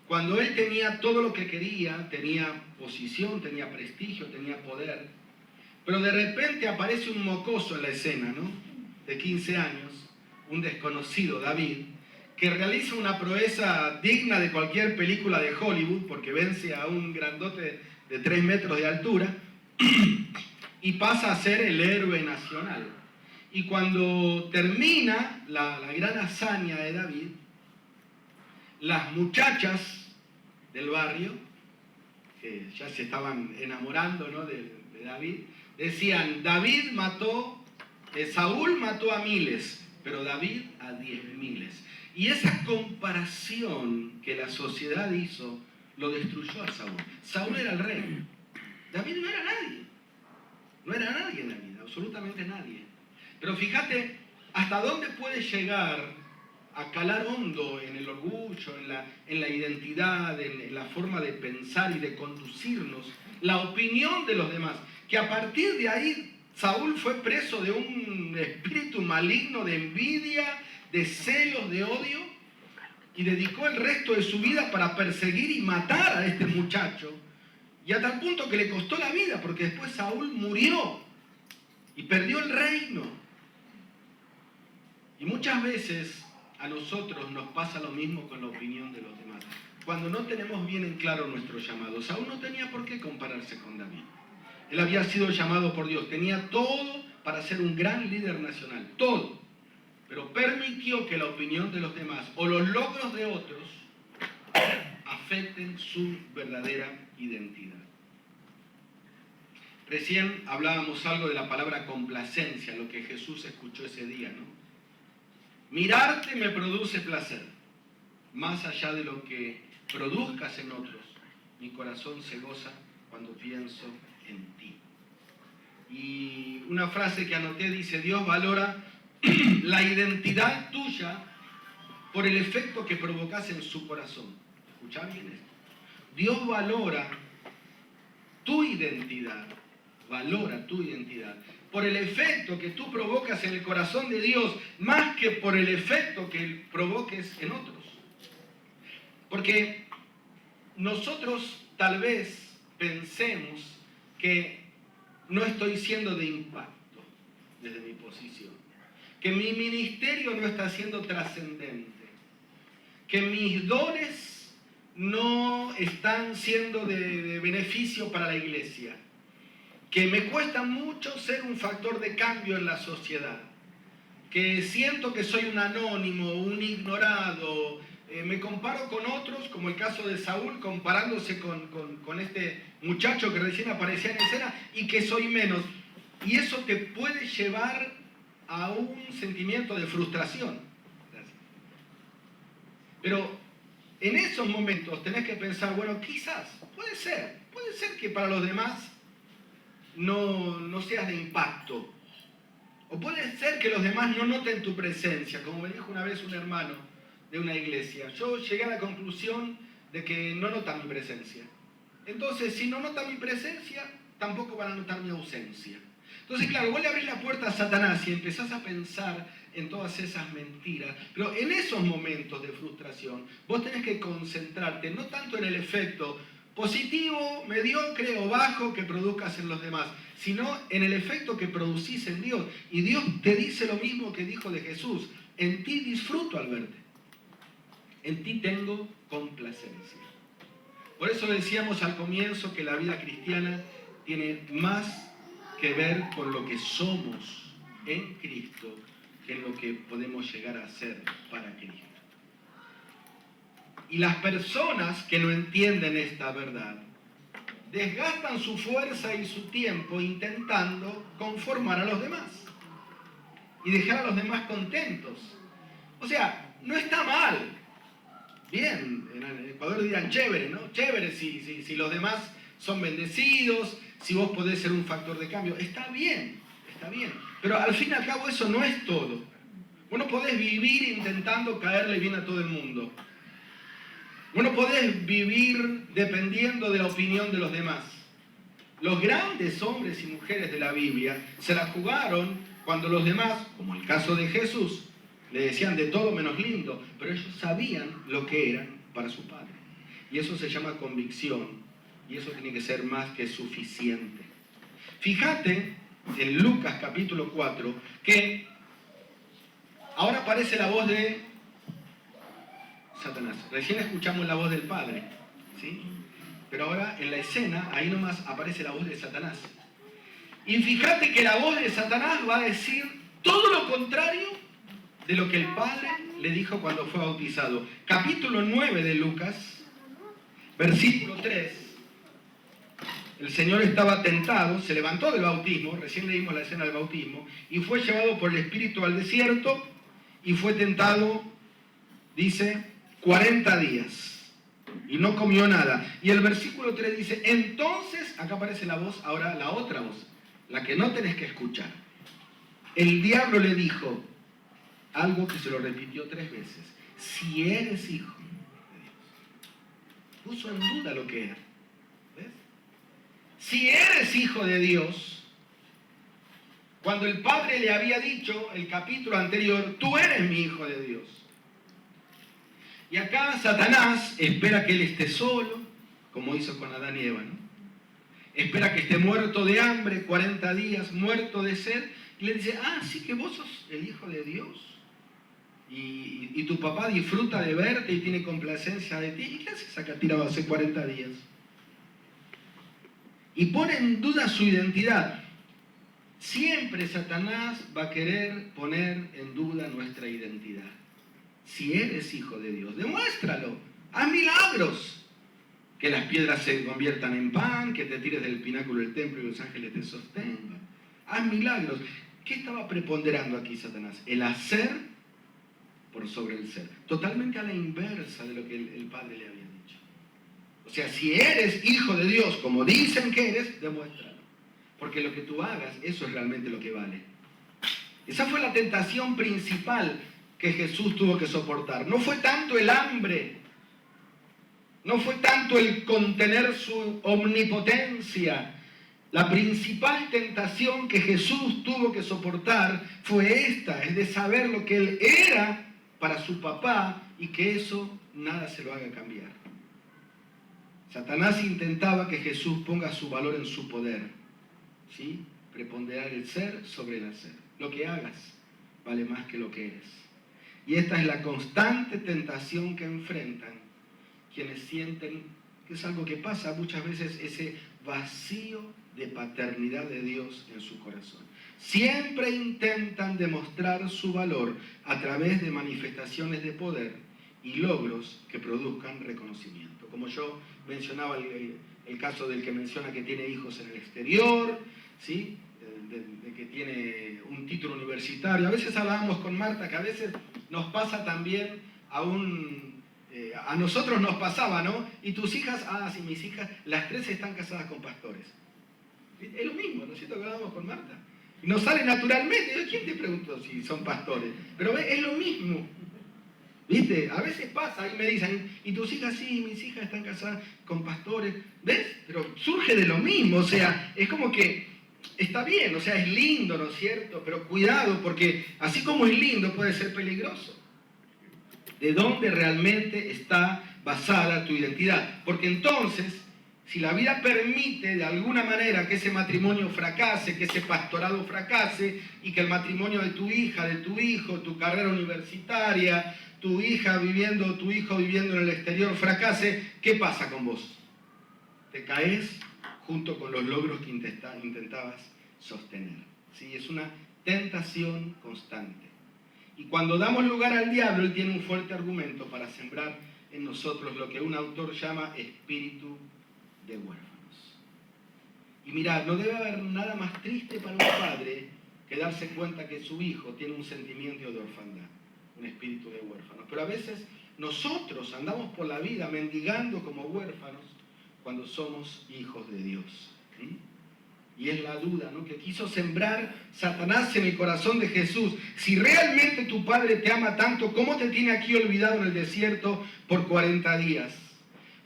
Cuando él tenía todo lo que quería, tenía posición, tenía prestigio, tenía poder, pero de repente aparece un mocoso en la escena, ¿no? De 15 años, un desconocido, David, que realiza una proeza digna de cualquier película de Hollywood, porque vence a un grandote de 3 metros de altura, y pasa a ser el héroe nacional. Y cuando termina la gran hazaña de David, las muchachas del barrio, que ya se estaban enamorando, ¿no? de David, decían, Saúl mató a miles, pero David a 10.000. Y esa comparación que la sociedad hizo, lo destruyó a Saúl. Saúl era el rey. David no era nadie. No era nadie en David, absolutamente nadie. Pero fíjate hasta dónde puede llegar a calar hondo en el orgullo, en la identidad, en la forma de pensar y de conducirnos, la opinión de los demás. Que a partir de ahí Saúl fue preso de un espíritu maligno de envidia, de celos, de odio, y dedicó el resto de su vida para perseguir y matar a este muchacho. Y a tal punto que le costó la vida, porque después Saúl murió y perdió el reino. Y muchas veces a nosotros nos pasa lo mismo con la opinión de los demás. Cuando no tenemos bien en claro nuestro llamado. Saúl no tenía por qué compararse con David. Él había sido llamado por Dios. Tenía todo para ser un gran líder nacional. Todo. Pero permitió que la opinión de los demás o los logros de otros afecten su verdadera identidad. Recién hablábamos algo de la palabra complacencia, lo que Jesús escuchó ese día, ¿no? Mirarte me produce placer, más allá de lo que produzcas en otros. Mi corazón se goza cuando pienso en ti. Y una frase que anoté dice, Dios valora la identidad tuya por el efecto que provocas en su corazón. ¿Escuchá bien esto? Dios valora tu identidad por el efecto que tú provocas en el corazón de Dios, más que por el efecto que provoques en otros. Porque nosotros tal vez pensemos que no estoy siendo de impacto desde mi posición, que mi ministerio no está siendo trascendente, que mis dones no están siendo de beneficio para la iglesia, que me cuesta mucho ser un factor de cambio en la sociedad, que siento que soy un anónimo, un ignorado, me comparo con otros, como el caso de Saúl, comparándose con este muchacho que recién aparecía en escena, y que soy menos. Y eso te puede llevar a un sentimiento de frustración. Pero en esos momentos tenés que pensar, bueno, quizás, puede ser que para los demás no seas de impacto. O puede ser que los demás no noten tu presencia, como me dijo una vez un hermano de una iglesia. Yo llegué a la conclusión de que no notan mi presencia. Entonces, si no notan mi presencia, tampoco van a notar mi ausencia. Entonces, claro, vos le abrís la puerta a Satanás y empezás a pensar en todas esas mentiras. Pero en esos momentos de frustración, vos tenés que concentrarte no tanto en el efecto positivo, mediocre o bajo que produzcas en los demás, sino en el efecto que producís en Dios. Y Dios te dice lo mismo que dijo de Jesús: en ti disfruto al verte, en ti tengo complacencia. Por eso decíamos al comienzo que la vida cristiana tiene más que ver con lo que somos en Cristo que en lo que podemos llegar a ser para Cristo. Y las personas que no entienden esta verdad desgastan su fuerza y su tiempo intentando conformar a los demás y dejar a los demás contentos. O sea, no está mal. Bien, en Ecuador dirán chévere, ¿no? Chévere si los demás son bendecidos, si vos podés ser un factor de cambio. Está bien. Pero al fin y al cabo eso no es todo. Vos no podés vivir intentando caerle bien a todo el mundo. Vos no podés vivir dependiendo de la opinión de los demás. Los grandes hombres y mujeres de la Biblia se la jugaron cuando los demás, como el caso de Jesús, le decían de todo menos lindo, pero ellos sabían lo que eran para su Padre. Y eso se llama convicción, y eso tiene que ser más que suficiente. Fíjate en Lucas capítulo 4, que ahora aparece la voz de Satanás. Recién escuchamos la voz del Padre, ¿sí? Pero ahora en la escena, ahí nomás aparece la voz de Satanás. Y fíjate que la voz de Satanás va a decir todo lo contrario de lo que el Padre le dijo cuando fue bautizado. Capítulo 9 de Lucas, versículo 3. El Señor estaba tentado, se levantó del bautismo, recién leímos la escena del bautismo, y fue llevado por el Espíritu al desierto y fue tentado, dice, 40 días. Y no comió nada. Y el versículo 3 dice, entonces, acá aparece la voz, ahora la otra voz, la que no tenés que escuchar. El diablo le dijo algo que se lo repitió 3 veces. Si eres hijo de Dios. Puso en duda lo que era. ¿Ves? Si eres hijo de Dios, cuando el Padre le había dicho, el capítulo anterior, tú eres mi hijo de Dios. Y acá Satanás espera que él esté solo, como hizo con Adán y Eva, ¿no? Espera que esté muerto de hambre, 40 días, muerto de sed, y le dice, sí que vos sos el hijo de Dios. Y tu papá disfruta de verte y tiene complacencia de ti. ¿Y qué haces acá tirado hace 40 días? Y pone en duda su identidad. Siempre Satanás va a querer poner en duda nuestra identidad. Si eres hijo de Dios, demuéstralo. Haz milagros. Que las piedras se conviertan en pan, que te tires del pináculo del templo y los ángeles te sostengan. Haz milagros. ¿Qué estaba preponderando aquí Satanás? El hacer por sobre el ser. Totalmente a la inversa de lo que el Padre le había dicho. O sea, si eres hijo de Dios, como dicen que eres, demuéstralo. porque lo que tú hagas, eso es realmente lo que vale. Esa fue la tentación principal que Jesús tuvo que soportar. No fue tanto el hambre, no fue tanto el contener su omnipotencia. La principal tentación que Jesús tuvo que soportar fue esta, es de saber lo que Él era para su papá y que eso nada se lo haga cambiar. Satanás intentaba que Jesús ponga su valor en su poder, ¿sí? Preponderar el ser sobre el hacer. Lo que hagas vale más que lo que eres. Y esta es la constante tentación que enfrentan quienes sienten que es algo que pasa muchas veces, ese vacío de paternidad de Dios en su corazón. Siempre intentan demostrar su valor a través de manifestaciones de poder y logros que produzcan reconocimiento. Como yo mencionaba el caso del que menciona que tiene hijos en el exterior, ¿sí? De que tiene un título universitario. A veces hablábamos con Marta que a veces nos pasa también a nosotros nos pasaba, ¿no? Y tus hijas, sí, mis hijas, las tres están casadas con pastores. Es lo mismo, ¿no es cierto? Que hablábamos con Marta. Y nos sale naturalmente. ¿Quién te preguntó si son pastores? Pero es lo mismo. ¿Viste? A veces pasa y me dicen, y tus hijas, sí, mis hijas están casadas con pastores. ¿Ves? Pero surge de lo mismo. O sea, es como que está bien, o sea, es lindo, ¿no es cierto? Pero cuidado, porque así como es lindo, puede ser peligroso. ¿De dónde realmente está basada tu identidad? Porque entonces, si la vida permite de alguna manera que ese matrimonio fracase, que ese pastorado fracase, y que el matrimonio de tu hija, de tu hijo, tu carrera universitaria, tu hijo viviendo en el exterior fracase, ¿qué pasa con vos? Te caes junto con los logros que intentabas sostener. ¿Sí? Es una tentación constante. Y cuando damos lugar al diablo, él tiene un fuerte argumento para sembrar en nosotros lo que un autor llama espíritu de huérfanos. Y mirad, no debe haber nada más triste para un padre que darse cuenta que su hijo tiene un sentimiento de orfandad, un espíritu de huérfanos. Pero a veces nosotros andamos por la vida mendigando como huérfanos cuando somos hijos de Dios. Y es la duda, ¿no?, que quiso sembrar Satanás en el corazón de Jesús. Si realmente tu Padre te ama tanto, ¿cómo te tiene aquí olvidado en el desierto por 40 días?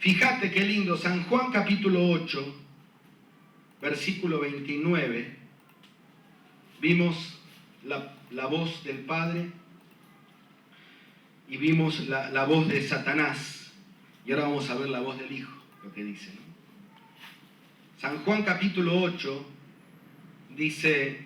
Fíjate qué lindo, San Juan capítulo 8, versículo 29. Vimos la voz del Padre y vimos la voz de Satanás. Y ahora vamos a ver la voz del Hijo, lo que dice, ¿no? San Juan capítulo 8 dice,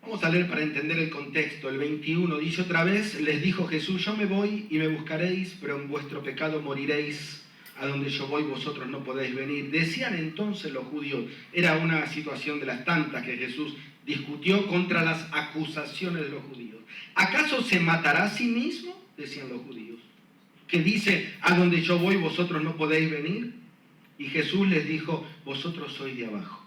vamos a leer para entender el contexto, el 21, dice otra vez, les dijo Jesús, yo me voy y me buscaréis, pero en vuestro pecado moriréis, a donde yo voy vosotros no podéis venir. Decían entonces los judíos, era una situación de las tantas que Jesús discutió contra las acusaciones de los judíos. ¿Acaso se matará a sí mismo? Decían los judíos. Que dice, a donde yo voy vosotros no podéis venir. Y Jesús les dijo, vosotros sois de abajo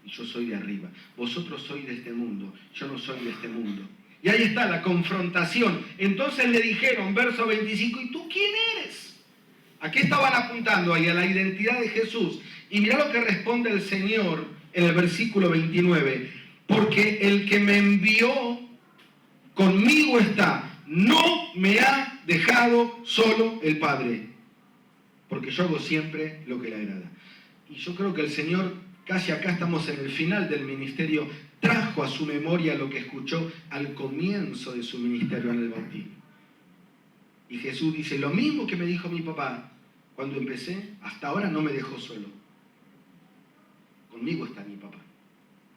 y yo soy de arriba. Vosotros sois de este mundo, yo no soy de este mundo. Y ahí está la confrontación. Entonces le dijeron, verso 25, ¿y tú quién eres? ¿A qué estaban apuntando ahí? A la identidad de Jesús. Y mira lo que responde el Señor en el versículo 29. Porque el que me envió conmigo está. No me ha dejado solo el Padre, porque yo hago siempre lo que le agrada. Y yo creo que el Señor, casi acá estamos en el final del ministerio, trajo a su memoria lo que escuchó al comienzo de su ministerio en el bautismo. Y Jesús dice, lo mismo que me dijo mi papá cuando empecé, hasta ahora no me dejó solo. Conmigo está mi papá.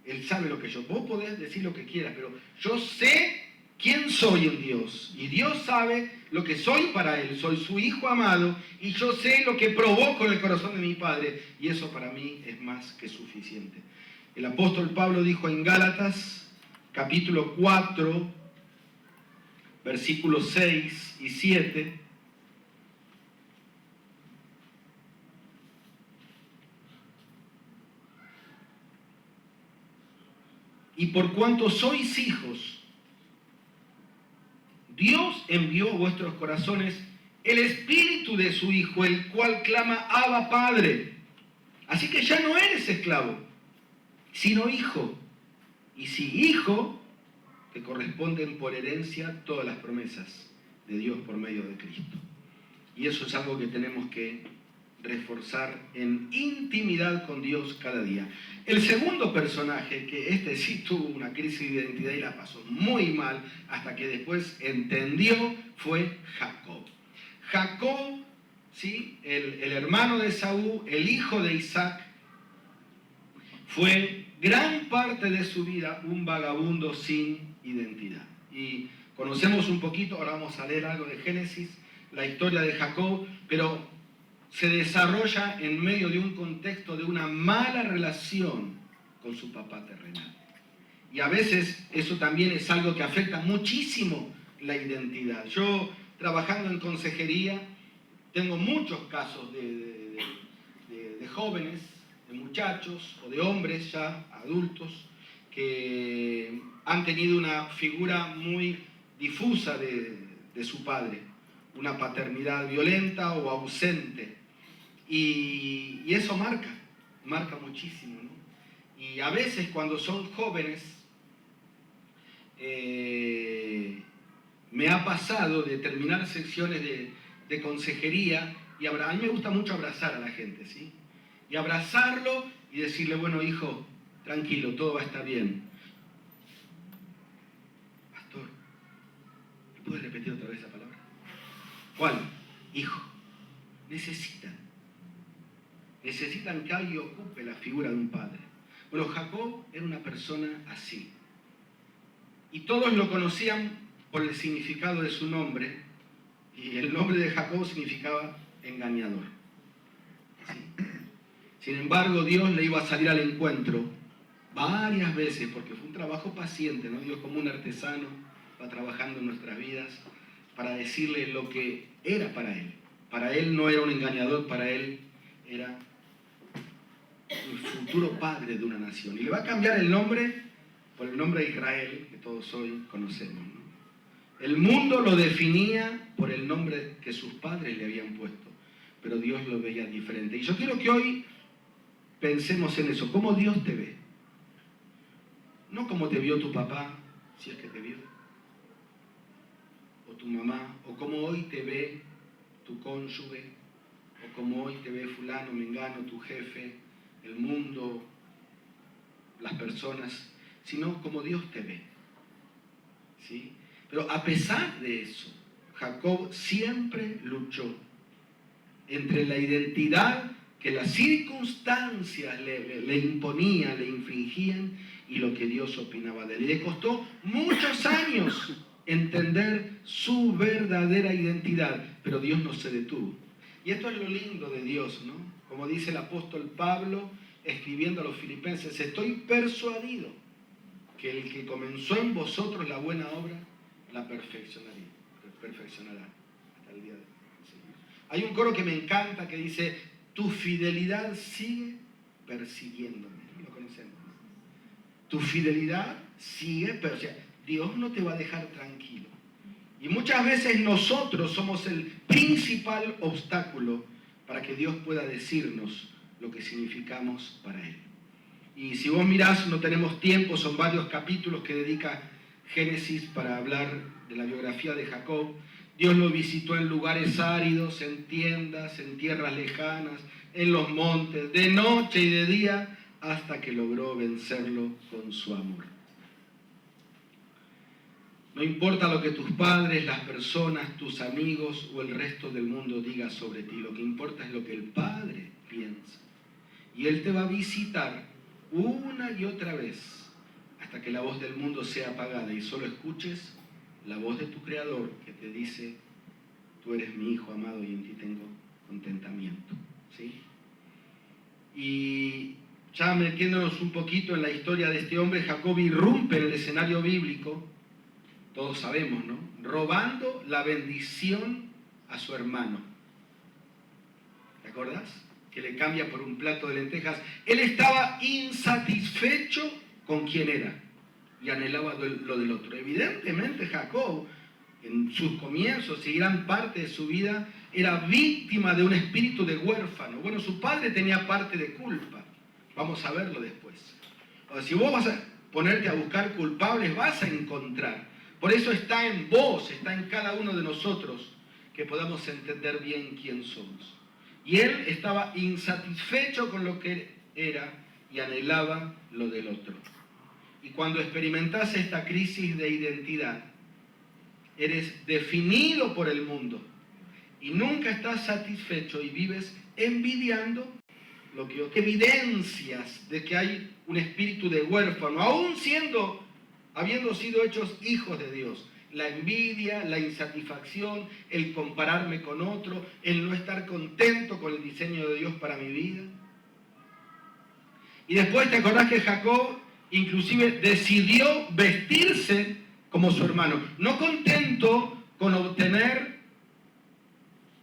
Él sabe lo que yo, vos podés decir lo que quieras, pero yo sé quién soy en Dios. Y Dios sabe lo que soy para Él. Soy su Hijo amado y yo sé lo que provoco en el corazón de mi Padre. Y eso para mí es más que suficiente. El apóstol Pablo dijo en Gálatas, capítulo 4, versículos 6 y 7, y por cuanto sois hijos, Dios envió a vuestros corazones el espíritu de su Hijo, el cual clama, Abba, Padre. Así que ya no eres esclavo, sino hijo. Y si hijo, te corresponden por herencia todas las promesas de Dios por medio de Cristo. Y eso es algo que tenemos que reforzar en intimidad con Dios cada día. El segundo personaje, que este sí tuvo una crisis de identidad y la pasó muy mal, hasta que después entendió, fue Jacob. Jacob, ¿sí? el hermano de Esaú, el hijo de Isaac, fue gran parte de su vida un vagabundo sin identidad. Y conocemos un poquito, ahora vamos a leer algo de Génesis, la historia de Jacob, pero se desarrolla en medio de un contexto de una mala relación con su papá terrenal. Y a veces eso también es algo que afecta muchísimo la identidad. Yo, trabajando en consejería, tengo muchos casos de jóvenes, de muchachos o de hombres ya adultos que han tenido una figura muy difusa de su padre, una paternidad violenta o ausente. Y eso marca muchísimo, ¿no? Y a veces cuando son jóvenes, me ha pasado de terminar secciones de consejería y a mí me gusta mucho abrazar a la gente, ¿sí? Y abrazarlo y decirle, bueno, hijo, tranquilo, todo va a estar bien. Pastor, ¿me puedes repetir otra vez esa palabra? ¿Cuál? Hijo. Necesitan que alguien ocupe la figura de un padre. Bueno, Jacob era una persona así. Y todos lo conocían por el significado de su nombre. Y el nombre de Jacob significaba engañador. ¿Sí? Sin embargo, Dios le iba a salir al encuentro varias veces, porque fue un trabajo paciente, ¿no? Dios, como un artesano, va trabajando en nuestras vidas para decirle lo que era para él. Para él no era un engañador, para él era el futuro padre de una nación. Y le va a cambiar el nombre por el nombre de Israel, que todos hoy conocemos, ¿no? El mundo lo definía por el nombre que sus padres le habían puesto, pero Dios lo veía diferente. Y yo quiero que hoy pensemos en eso, cómo Dios te ve. No como te vio tu papá, si es que te vio, o tu mamá, o como hoy te ve tu cónyuge, o como hoy te ve fulano, mengano, tu jefe, el mundo, las personas, sino como Dios te ve. ¿Sí? Pero a pesar de eso, Jacob siempre luchó entre la identidad que las circunstancias le imponían, le infringían, y lo que Dios opinaba de él. Y le costó muchos años entender su verdadera identidad, pero Dios no se detuvo. Y esto es lo lindo de Dios, ¿no? Como dice el apóstol Pablo, escribiendo a los filipenses, estoy persuadido que el que comenzó en vosotros la buena obra, la perfeccionará hasta el día de hoy. ¿Sí? Hay un coro que me encanta que dice, tu fidelidad sigue persiguiéndome. Lo conocemos, ¿no? Tu fidelidad sigue persiguiéndome. Dios no te va a dejar tranquilo. Y muchas veces nosotros somos el principal obstáculo para que Dios pueda decirnos lo que significamos para Él. Y si vos mirás, no tenemos tiempo, son varios capítulos que dedica Génesis para hablar de la biografía de Jacob. Dios lo visitó en lugares áridos, en tiendas, en tierras lejanas, en los montes, de noche y de día, hasta que logró vencerlo con su amor. No importa lo que tus padres, las personas, tus amigos o el resto del mundo diga sobre ti, lo que importa es lo que el Padre piensa. Y Él te va a visitar una y otra vez hasta que la voz del mundo sea apagada y solo escuches la voz de tu Creador que te dice, tú eres mi Hijo amado y en ti tengo contentamiento. ¿Sí? Y ya metiéndonos un poquito en la historia de este hombre, Jacob irrumpe en el escenario bíblico, todos sabemos, ¿no? Robando la bendición a su hermano. ¿Te acordás? Que le cambia por un plato de lentejas. Él estaba insatisfecho con quien era y anhelaba lo del otro. Evidentemente Jacob en sus comienzos y gran parte de su vida, era víctima de un espíritu de huérfano. Bueno, su padre tenía parte de culpa. Vamos a verlo después. O sea, si vos vas a ponerte a buscar culpables, vas a encontrar. Por eso está en vos, está en cada uno de nosotros, que podamos entender bien quién somos. Y él estaba insatisfecho con lo que era y anhelaba lo del otro. Y cuando experimentás esta crisis de identidad, eres definido por el mundo y nunca estás satisfecho y vives envidiando lo que otros. Evidencias de que hay un espíritu de huérfano, aún habiendo sido hechos hijos de Dios. La envidia, la insatisfacción, el compararme con otro, el no estar contento con el diseño de Dios para mi vida. Y después te acordás que Jacob inclusive decidió vestirse como su hermano, no contento con obtener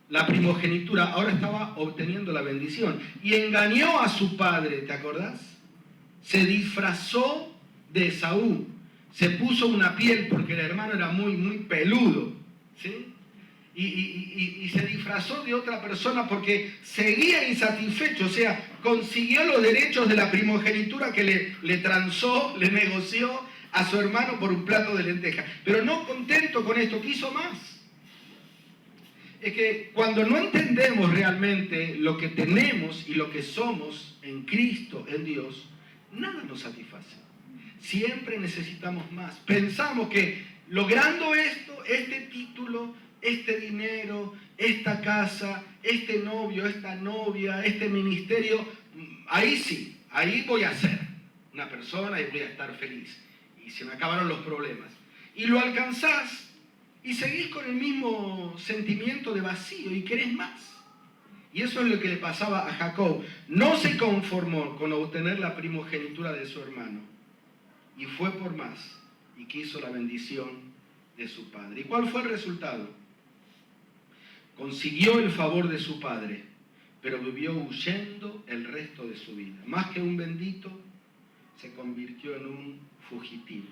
la primogenitura, ahora estaba obteniendo la bendición. Y engañó a su padre, ¿te acordás? Se disfrazó de Esaú, se puso una piel porque el hermano era muy peludo, ¿sí? Y se disfrazó de otra persona porque seguía insatisfecho, o sea, consiguió los derechos de la primogenitura que le transó, le negoció a su hermano por un plato de lentejas. Pero no contento con esto, quiso más. Es que cuando no entendemos realmente lo que tenemos y lo que somos en Cristo, en Dios, nada nos satisface. Siempre necesitamos más. Pensamos que logrando esto, este título, este dinero, esta casa, este novio, esta novia, este ministerio, ahí sí, ahí voy a ser una persona y voy a estar feliz. Y se me acabaron los problemas. Y lo alcanzás y seguís con el mismo sentimiento de vacío y querés más. Y eso es lo que le pasaba a Jacob. No se conformó con obtener la primogenitura de su hermano. Y fue por más. Y quiso la bendición de su padre. ¿Y cuál fue el resultado? Consiguió el favor de su padre, pero vivió huyendo el resto de su vida. Más que un bendito, se convirtió en un fugitivo.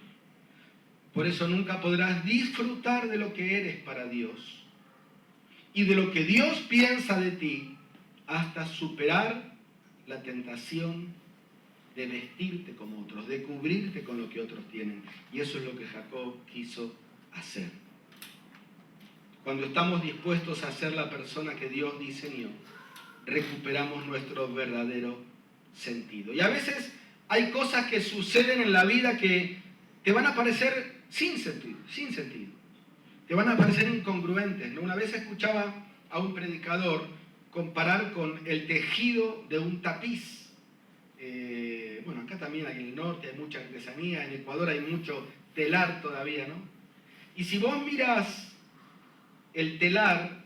Por eso nunca podrás disfrutar de lo que eres para Dios y de lo que Dios piensa de ti hasta superar la tentación de vestirte como otros, de cubrirte con lo que otros tienen. Y eso es lo que Jacob quiso hacer. Cuando estamos dispuestos a ser la persona que Dios diseñó, recuperamos nuestro verdadero sentido. Y a veces hay cosas que suceden en la vida que te van a parecer sin sentido. Te van a parecer incongruentes, ¿no? Una vez escuchaba a un predicador comparar con el tejido de un tapiz. Bueno, acá también en el norte hay mucha artesanía, en Ecuador hay mucho telar todavía, ¿no? Y si vos miras el telar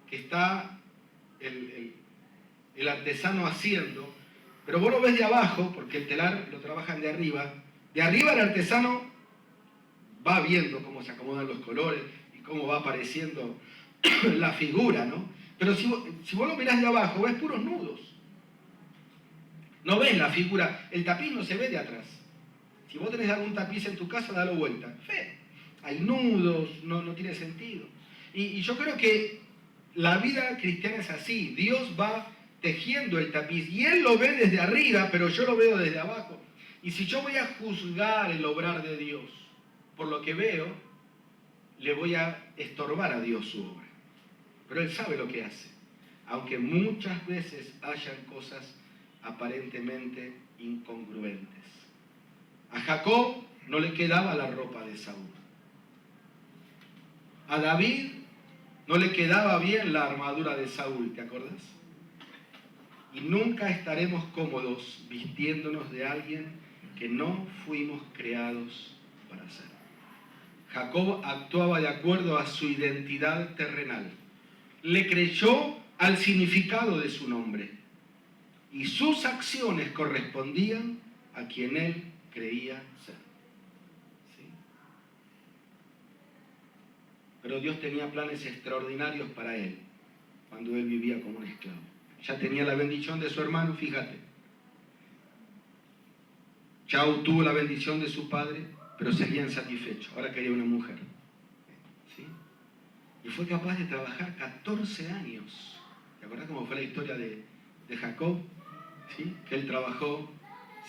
que está el artesano haciendo, pero vos lo ves de abajo, porque el telar lo trabajan de arriba el artesano va viendo cómo se acomodan los colores y cómo va apareciendo la figura, ¿no? Pero si vos lo mirás de abajo, ves puros nudos. No ves la figura, el tapiz no se ve de atrás. Si vos tenés algún tapiz en tu casa, dalo vuelta. Hay nudos, no tiene sentido. Y yo creo que la vida cristiana es así. Dios va tejiendo el tapiz y Él lo ve desde arriba, pero yo lo veo desde abajo. Y si yo voy a juzgar el obrar de Dios por lo que veo, le voy a estorbar a Dios su obra. Pero Él sabe lo que hace, aunque muchas veces hayan cosas aparentemente incongruentes. A Jacob no le quedaba la ropa de Saúl. A David no le quedaba bien la armadura de Saúl, ¿te acordás? Y nunca estaremos cómodos vistiéndonos de alguien que no fuimos creados para ser. Jacob actuaba de acuerdo a su identidad terrenal. Le creyó al significado de su nombre. Y sus acciones correspondían a quien él creía ser. ¿Sí? Pero Dios tenía planes extraordinarios para él cuando él vivía como un esclavo. Ya tenía la bendición de su hermano, fíjate. Ya obtuvo la bendición de su padre, pero seguía insatisfecho. Ahora quería una mujer. Y fue capaz de trabajar 14 años. ¿Te acuerdas cómo fue la historia de Jacob? ¿Sí? Que él trabajó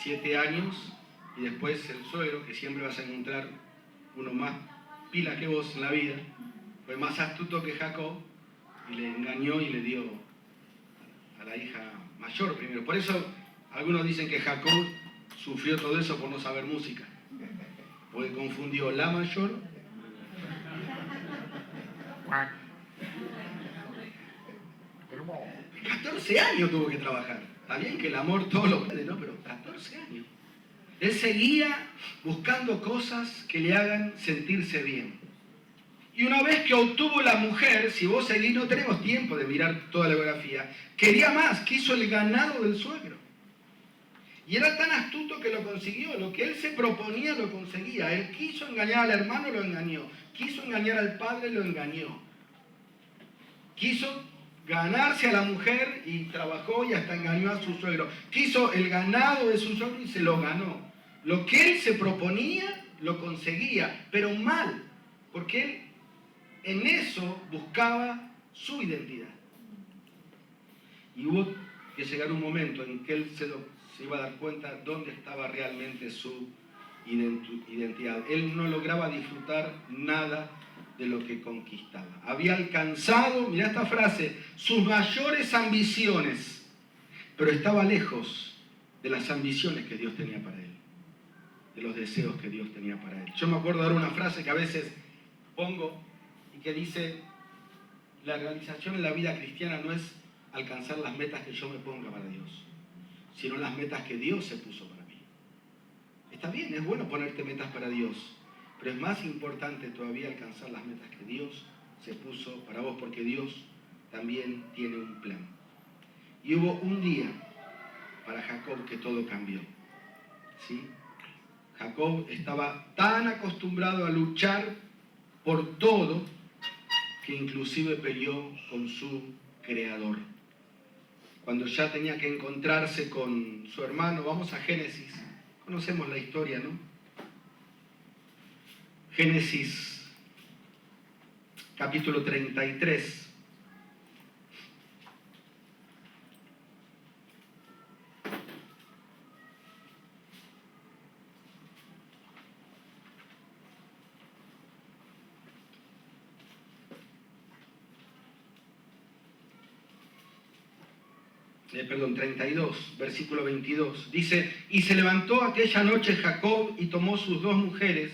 7 años y después el suegro, que siempre vas a encontrar uno más pila que vos en la vida, fue más astuto que Jacob y le engañó y le dio a la hija mayor primero. Por eso algunos dicen que Jacob sufrió todo eso por no saber música, porque confundió la mayor. 14 años tuvo que trabajar. Está bien que el amor todo lo puede, ¿no? Pero 14 años. Él seguía buscando cosas que le hagan sentirse bien. Y una vez que obtuvo la mujer, si vos seguís, no tenemos tiempo de mirar toda la biografía, quería más, quiso el ganado del suegro. Y era tan astuto que lo consiguió, lo que él se proponía lo conseguía. Él quiso engañar al hermano, lo engañó. Quiso engañar al padre, lo engañó. Quiso ganarse a la mujer y trabajó y hasta engañó a su suegro. Quiso el ganado de su suegro y se lo ganó. Lo que él se proponía, lo conseguía, pero mal, porque él en eso buscaba su identidad. Y hubo que llegar un momento en que él se iba a dar cuenta dónde estaba realmente su identidad. Él no lograba disfrutar nada de lo que conquistaba. Había alcanzado, mirá esta frase, sus mayores ambiciones, pero estaba lejos de las ambiciones que Dios tenía para él, de los deseos que Dios tenía para él. Yo me acuerdo de una frase que a veces pongo y que dice, la realización en la vida cristiana no es alcanzar las metas que yo me ponga para Dios, sino las metas que Dios se puso para mí. Está bien, es bueno ponerte metas para Dios, pero es más importante todavía alcanzar las metas que Dios se puso para vos, porque Dios también tiene un plan. Y hubo un día para Jacob que todo cambió. ¿Sí? Jacob estaba tan acostumbrado a luchar por todo que inclusive peleó con su creador. Cuando ya tenía que encontrarse con su hermano, vamos a Génesis, conocemos la historia, ¿no? Génesis, capítulo 33. Perdón, 32, versículo 22. Dice, y se levantó aquella noche Jacob y tomó sus 2 mujeres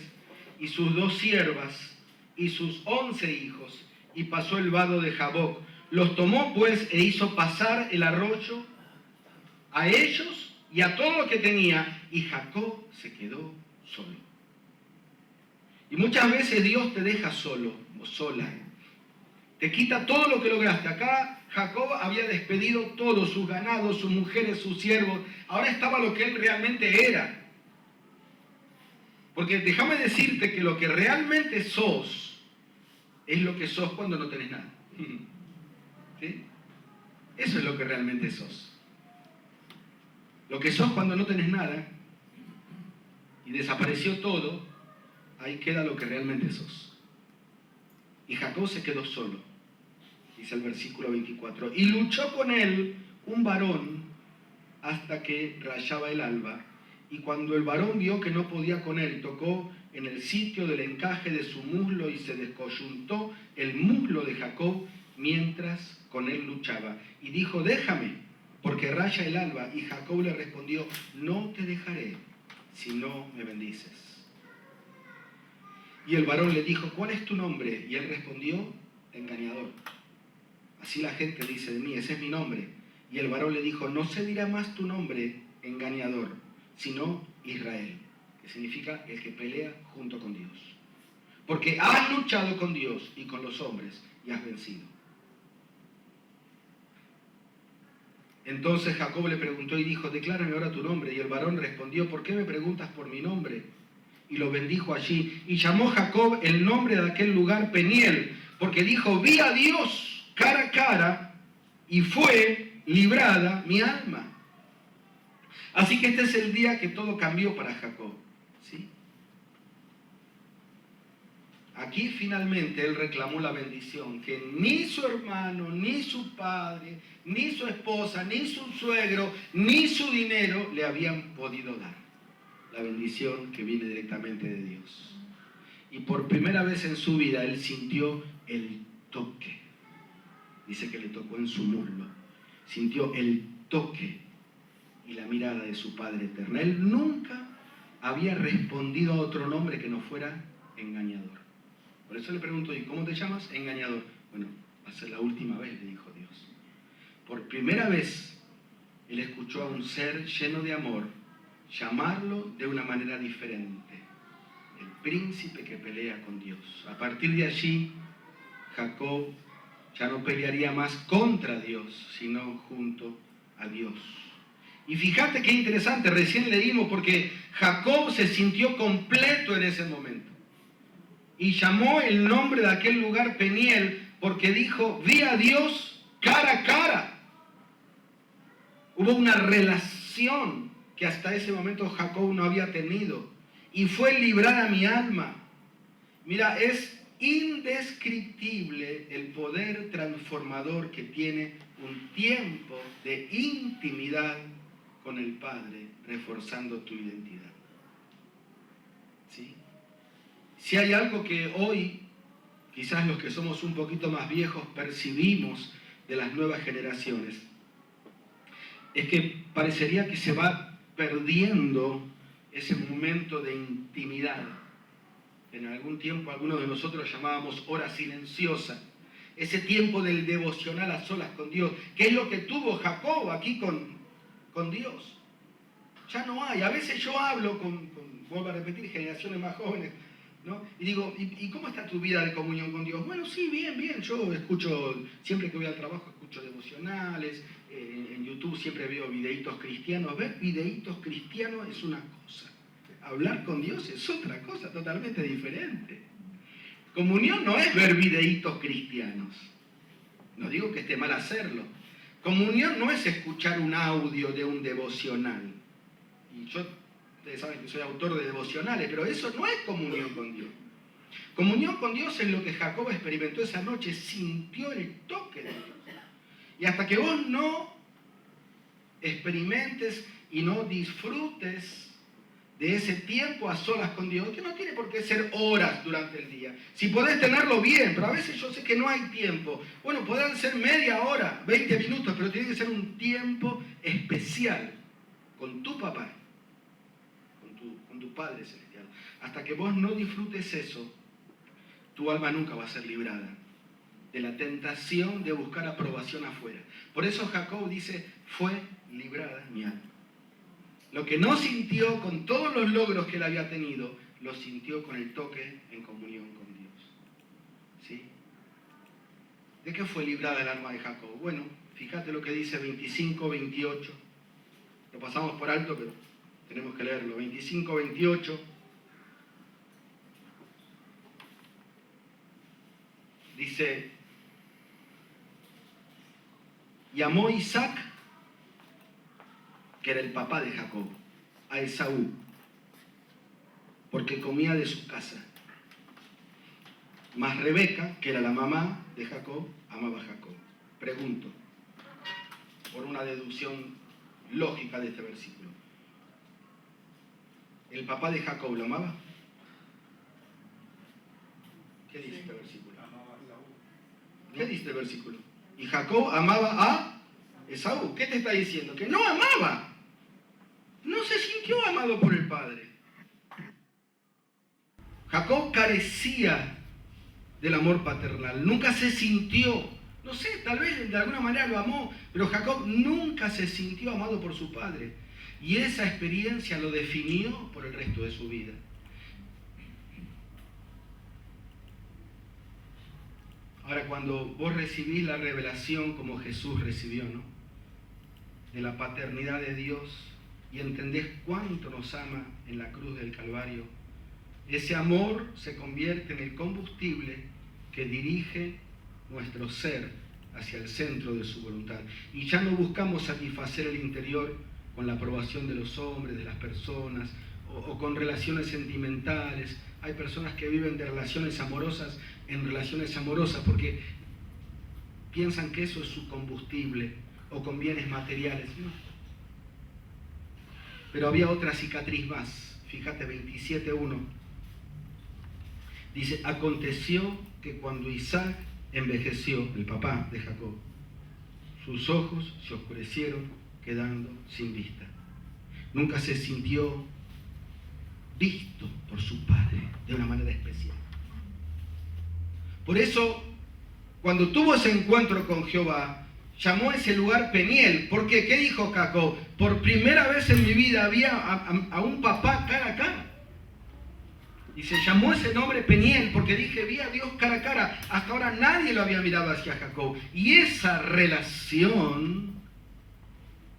y sus 2 siervas y sus 11 hijos y pasó el vado de Jaboc. Los tomó pues e hizo pasar el arroyo a ellos y a todo lo que tenía, y Jacob se quedó solo. Y muchas veces Dios te deja solo o sola. Te quita todo lo que lograste. Acá Jacob había despedido todo, sus ganados, sus mujeres, sus siervos. Ahora estaba lo que él realmente era. Porque déjame decirte que lo que realmente sos es lo que sos cuando no tenés nada. ¿Sí? Eso es lo que realmente sos. Lo que sos cuando no tenés nada y desapareció todo, ahí queda lo que realmente sos. Y Jacob se quedó solo, dice el versículo 24, y luchó con él un varón hasta que rayaba el alba. Y cuando el varón vio que no podía con él, tocó en el sitio del encaje de su muslo y se descoyuntó el muslo de Jacob mientras con él luchaba. Y dijo, déjame, porque raya el alba. Y Jacob le respondió, no te dejaré si no me bendices. Y el varón le dijo, ¿cuál es tu nombre? Y él respondió, engañador. Así la gente dice de mí, ese es mi nombre. Y el varón le dijo, no se dirá más tu nombre, engañador, sino Israel, que significa el que pelea junto con Dios. Porque has luchado con Dios y con los hombres y has vencido. Entonces Jacob le preguntó y dijo, declárame ahora tu nombre. Y el varón respondió, ¿por qué me preguntas por mi nombre? Y lo bendijo allí. Y llamó Jacob el nombre de aquel lugar Peniel, porque dijo, vi a Dios cara a cara y fue librada mi alma. Así que este es el día que todo cambió para Jacob, ¿sí? Aquí finalmente él reclamó la bendición que ni su hermano, ni su padre, ni su esposa, ni su suegro, ni su dinero le habían podido dar. La bendición que viene directamente de Dios. Y por primera vez en su vida él sintió el toque. Dice que le tocó en su muslo. Sintió el toque y la mirada de su Padre eterno. Él nunca había respondido a otro nombre que no fuera engañador. Por eso le pregunto, ¿y cómo te llamas? Engañador. Bueno, va a ser la última vez, le dijo Dios. Por primera vez, él escuchó a un ser lleno de amor llamarlo de una manera diferente. El príncipe que pelea con Dios. A partir de allí, Jacob ya no pelearía más contra Dios, sino junto a Dios. Y fíjate qué interesante, recién leímos porque Jacob se sintió completo en ese momento. Y llamó el nombre de aquel lugar Peniel porque dijo, vi a Dios cara a cara. Hubo una relación que hasta ese momento Jacob no había tenido. Y fue librada mi alma. Mira, es indescriptible el poder transformador que tiene un tiempo de intimidad con el Padre, reforzando tu identidad. ¿Sí? Si hay algo que hoy, quizás los que somos un poquito más viejos, percibimos de las nuevas generaciones, es que parecería que se va perdiendo ese momento de intimidad. En algún tiempo algunos de nosotros llamábamos hora silenciosa, ese tiempo del devocional a solas con Dios, que es lo que tuvo Jacob aquí con Dios. Ya no hay. A veces yo hablo vuelvo a repetir, generaciones más jóvenes, ¿no? Y digo, ¿y cómo está tu vida de comunión con Dios? Bueno, sí, bien. Yo escucho, siempre que voy al trabajo, escucho devocionales, en YouTube siempre veo videitos cristianos. Ver videitos cristianos es una cosa. Hablar con Dios es otra cosa totalmente diferente. Comunión no es ver videitos cristianos. No digo que esté mal hacerlo. Comunión no es escuchar un audio de un devocional. Y ustedes saben que soy autor de devocionales, pero eso no es comunión con Dios. Comunión con Dios es lo que Jacob experimentó esa noche, sintió el toque de Dios. Y hasta que vos no experimentes y no disfrutes de ese tiempo a solas con Dios, que no tiene por qué ser horas durante el día. Si podés tenerlo bien, pero a veces yo sé que no hay tiempo. Bueno, podrán ser media hora, 20 minutos, pero tiene que ser un tiempo especial con tu papá, con tu Padre Celestial. Hasta que vos no disfrutes eso, tu alma nunca va a ser librada de la tentación de buscar aprobación afuera. Por eso Jacob dice, fue librada mi alma. Lo que no sintió con todos los logros que él había tenido, lo sintió con el toque en comunión con Dios. ¿Sí? ¿De qué fue librada el alma de Jacob? Bueno, fíjate lo que dice 25, 28. Lo pasamos por alto, pero tenemos que leerlo. 25, 28. Dice, llamó Isaac, que era el papá de Jacob, a Esaú, porque comía de su casa. Mas Rebeca, que era la mamá de Jacob, amaba a Jacob. Pregunto, por una deducción lógica de este versículo, ¿el papá de Jacob lo amaba? ¿Qué dice este versículo? ¿Qué dice este versículo? Y Jacob amaba a Esaú. ¿Qué te está diciendo? Que no amaba. No se sintió amado por el padre. Jacob carecía del amor paternal. Nunca se sintió, no sé, tal vez de alguna manera lo amó, pero Jacob nunca se sintió amado por su padre. Y esa experiencia lo definió por el resto de su vida. Ahora, cuando vos recibís la revelación como Jesús recibió, ¿no?, de la paternidad de Dios, y entendés cuánto nos ama en la cruz del Calvario, ese amor se convierte en el combustible que dirige nuestro ser hacia el centro de su voluntad. Y ya no buscamos satisfacer el interior con la aprobación de los hombres, de las personas, o con relaciones sentimentales, hay personas que viven de relaciones amorosas en relaciones amorosas porque piensan que eso es su combustible o con bienes materiales. No. Pero había otra cicatriz más. Fíjate, 27:1. Dice, aconteció que cuando Isaac envejeció, el papá de Jacob, sus ojos se oscurecieron, quedando sin vista. Nunca se sintió visto por su padre de una manera especial. Por eso, cuando tuvo ese encuentro con Jehová, llamó a ese lugar Peniel. ¿Por qué? ¿Qué dijo Jacob? Por primera vez en mi vida había a un papá cara a cara. Y se llamó ese nombre Peniel porque dije, vi a Dios cara a cara. Hasta ahora nadie lo había mirado hacia Jacob. Y esa relación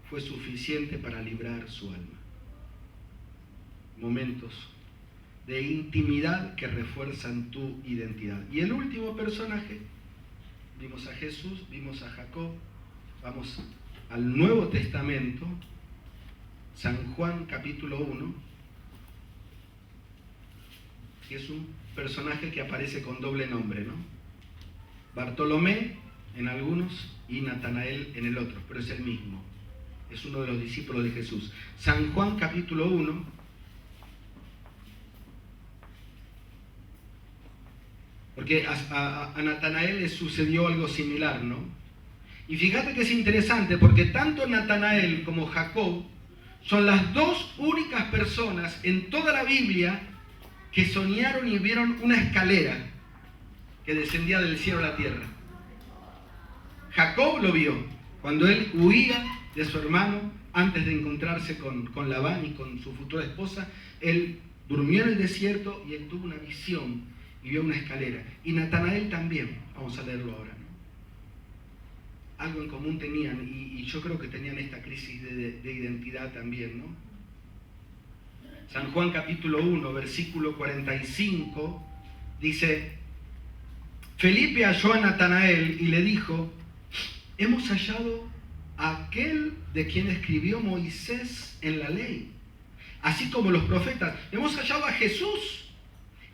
fue suficiente para librar su alma. Momentos de intimidad que refuerzan tu identidad. Y el último personaje, vimos a Jesús, vimos a Jacob, vamos al Nuevo Testamento, San Juan capítulo 1, que es un personaje que aparece con doble nombre, ¿no? Bartolomé en algunos y Natanael en el otro, pero es el mismo. Es uno de los discípulos de Jesús. San Juan capítulo 1. Porque a Natanael le sucedió algo similar, ¿no? Y fíjate que es interesante porque tanto Natanael como Jacob son las dos únicas personas en toda la Biblia que soñaron y vieron una escalera que descendía del cielo a la tierra. Jacob lo vio cuando él huía de su hermano antes de encontrarse con Labán y con su futura esposa. Él durmió en el desierto y él tuvo una visión y vio una escalera. Y Natanael también, vamos a leerlo ahora, ¿no? Algo en común tenían y yo creo que tenían esta crisis de identidad también, ¿no? San Juan capítulo 1, versículo 45, dice, Felipe halló a Natanael y le dijo, hemos hallado a aquel de quien escribió Moisés en la ley, así como los profetas. Hemos hallado a Jesús,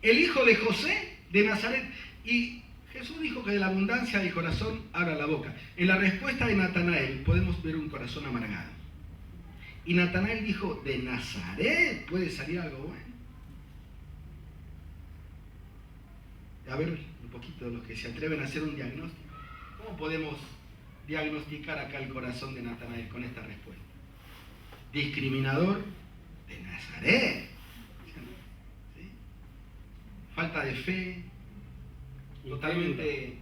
el hijo de José de Nazaret. Y Jesús dijo que de la abundancia del corazón abra la boca. En la respuesta de Natanael podemos ver un corazón amargado. Y Natanael dijo, de Nazaret puede salir algo bueno. A ver, un poquito de los que se atreven a hacer un diagnóstico. ¿Cómo podemos diagnosticar acá el corazón de Natanael con esta respuesta? Discriminador, de Nazaret. ¿Sí? Falta de fe, totalmente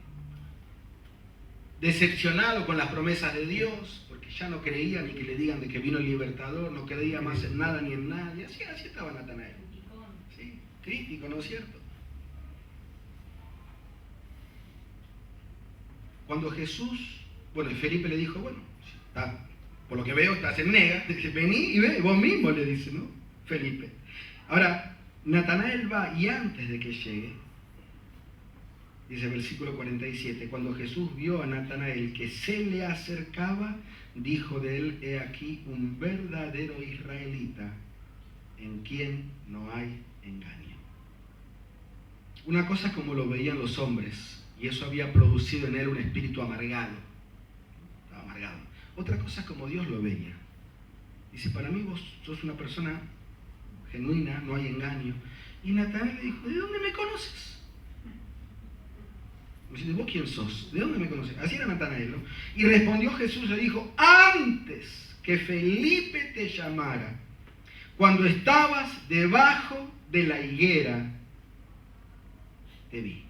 decepcionado con las promesas de Dios, porque ya no creía ni que le digan de que vino el libertador, no creía más en nada ni en nadie. Así estaba Natanael. ¿Sí? Crítico, ¿no es cierto? Cuando Jesús, bueno, Felipe le dijo, bueno, por lo que veo estás en nega, vení y ve, vos mismo le dice, ¿no? Felipe. Ahora, Natanael va y antes de que llegue, dice el versículo 47, cuando Jesús vio a Natanael que se le acercaba, dijo de él, he aquí un verdadero israelita en quien no hay engaño. Una cosa como lo veían los hombres, y eso había producido en él un espíritu amargado. Estaba amargado. Otra cosa como Dios lo veía. Dice, para mí vos sos una persona genuina, no hay engaño. Y Natanael le dijo, ¿de dónde me conoces? Dice, ¿vos quién sos? ¿De dónde me conoces? Así era Natanael, ¿no? Y respondió Jesús, le dijo, antes que Felipe te llamara, cuando estabas debajo de la higuera, te vi.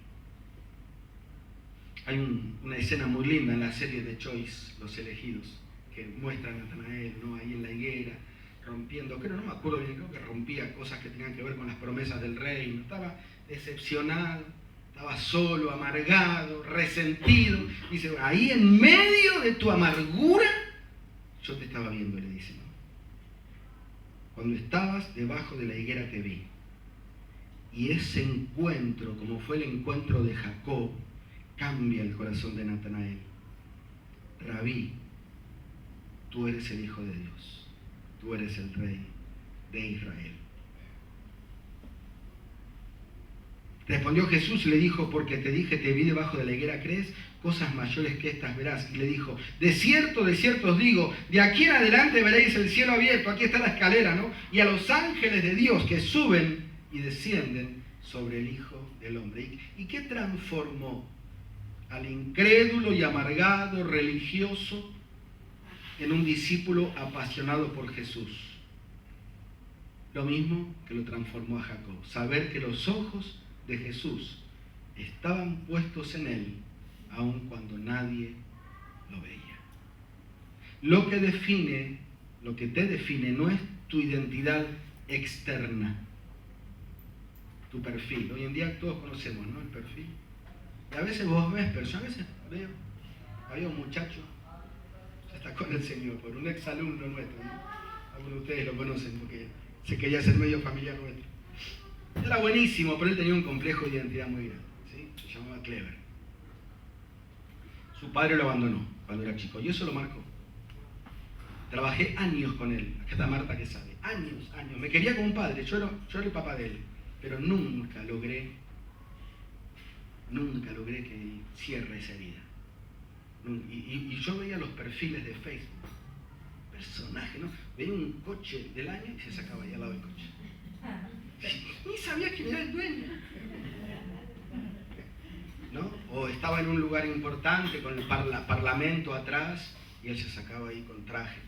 Hay una escena muy linda en la serie de Choice, Los Elegidos, que muestra a Natanael, ¿no? Ahí en la higuera, rompiendo, no me acuerdo bien, creo que rompía cosas que tenían que ver con las promesas del reino, estaba decepcionado, estaba solo, amargado, resentido. Dice, ahí en medio de tu amargura, yo te estaba viendo, le dice, ¿no? Cuando estabas debajo de la higuera te vi. Y ese encuentro, como fue el encuentro de Jacob, cambia el corazón de Natanael. Rabí, tú eres el Hijo de Dios, tú eres el Rey de Israel. Respondió Jesús y le dijo, porque te dije, te vi debajo de la higuera, ¿crees? Cosas mayores que estas verás. Y le dijo, de cierto os digo, de aquí en adelante veréis el cielo abierto, aquí está la escalera, ¿no? Y a los ángeles de Dios que suben y descienden sobre el Hijo del Hombre. ¿Y qué transformó al incrédulo y amargado religioso en un discípulo apasionado por Jesús? Lo mismo que lo transformó a Jacob, saber que los ojos de Jesús estaban puestos en él, aun cuando nadie lo veía. Lo que te define no es tu identidad externa, tu perfil. Hoy en día todos conocemos, ¿no?, el perfil. Y a veces vos ves personas, a veces veo, había un muchacho, ya está con el Señor, por un exalumno nuestro, ¿no? Algunos de ustedes lo conocen porque se quería ser medio familiar nuestro. Era buenísimo, pero él tenía un complejo de identidad muy grande, ¿sí? Se llamaba Clever. Su padre lo abandonó cuando era chico y eso lo marcó. Trabajé años con él, acá está Marta que sabe, años. Me quería como un padre, yo era el papá de él, pero nunca logré que él cierre esa herida. Y yo veía los perfiles de Facebook, personaje, ¿no? Veía un coche del año y se sacaba ahí al lado del coche. Ni sabía quién era el dueño, ¿no? O estaba en un lugar importante con el parlamento atrás y él se sacaba ahí con traje.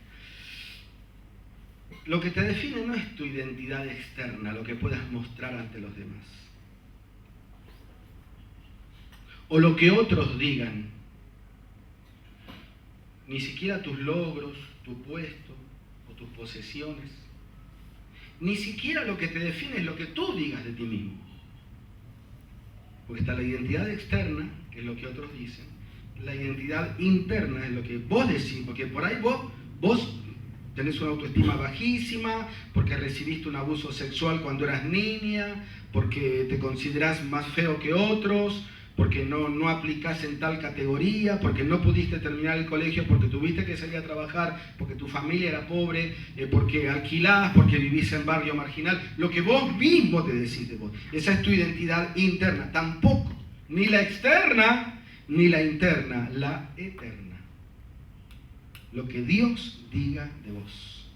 Lo que te define no es tu identidad externa, lo que puedas mostrar ante los demás, o lo que otros digan, ni siquiera tus logros, tu puesto o tus posesiones. Ni siquiera lo que te define es lo que tú digas de ti mismo. Porque está la identidad externa, que es lo que otros dicen. La identidad interna es lo que vos decís, porque por ahí vos tenés una autoestima bajísima, porque recibiste un abuso sexual cuando eras niña, porque te considerás más feo que otros, porque no aplicás en tal categoría, porque no pudiste terminar el colegio, porque tuviste que salir a trabajar, porque tu familia era pobre, porque alquilás, porque vivís en barrio marginal. Lo que vos mismo te decís de vos. Esa es tu identidad interna. Tampoco, ni la externa, ni la interna, la eterna. Lo que Dios diga de vos.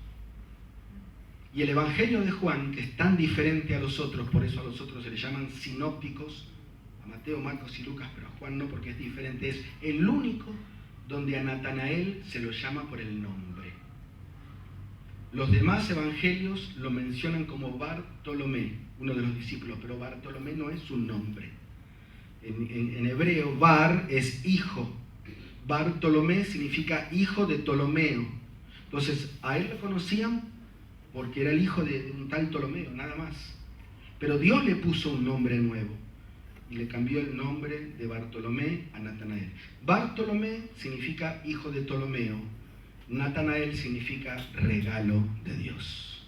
Y el Evangelio de Juan, que es tan diferente a los otros, por eso a los otros se le llaman sinópticos, Mateo, Marcos y Lucas, pero a Juan no, porque es diferente. Es el único donde a Natanael se lo llama por el nombre. Los demás evangelios lo mencionan como Bartolomé, uno de los discípulos, pero Bartolomé no es su nombre. En hebreo, Bar es hijo. Bartolomé significa hijo de Ptolomeo. Entonces, a él lo conocían porque era el hijo de un tal Ptolomeo, nada más. Pero Dios le puso un nombre nuevo y le cambió el nombre de Bartolomé a Natanael. Bartolomé significa hijo de Ptolomeo. Natanael significa regalo de Dios.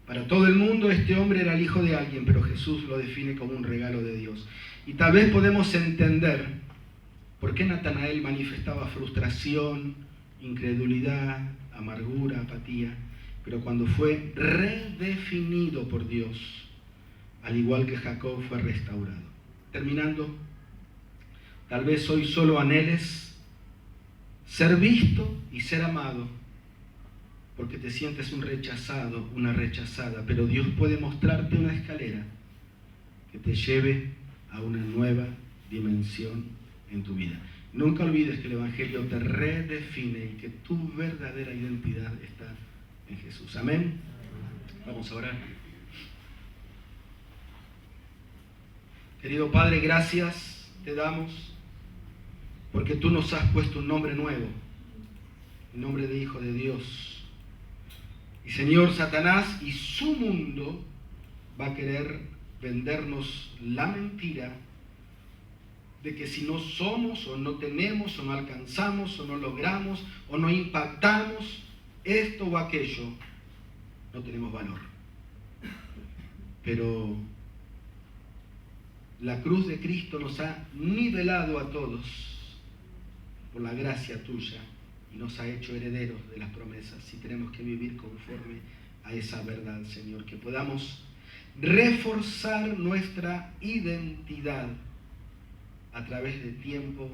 Para todo el mundo este hombre era el hijo de alguien, pero Jesús lo define como un regalo de Dios. Y tal vez podemos entender por qué Natanael manifestaba frustración, incredulidad, amargura, apatía, pero cuando fue redefinido por Dios, al igual que Jacob, fue restaurado. Terminando, tal vez hoy solo anheles ser visto y ser amado, porque te sientes un rechazado, una rechazada, pero Dios puede mostrarte una escalera que te lleve a una nueva dimensión en tu vida. Nunca olvides que el Evangelio te redefine y que tu verdadera identidad está en Jesús. Amén. Vamos a orar. Querido Padre, gracias te damos porque tú nos has puesto un nombre nuevo, el nombre de Hijo de Dios. Y Señor, Satanás y su mundo va a querer vendernos la mentira de que si no somos o no tenemos o no alcanzamos o no logramos o no impactamos esto o aquello, no tenemos valor. Pero la cruz de Cristo nos ha nivelado a todos por la gracia tuya y nos ha hecho herederos de las promesas y tenemos que vivir conforme a esa verdad, Señor, que podamos reforzar nuestra identidad a través de tiempo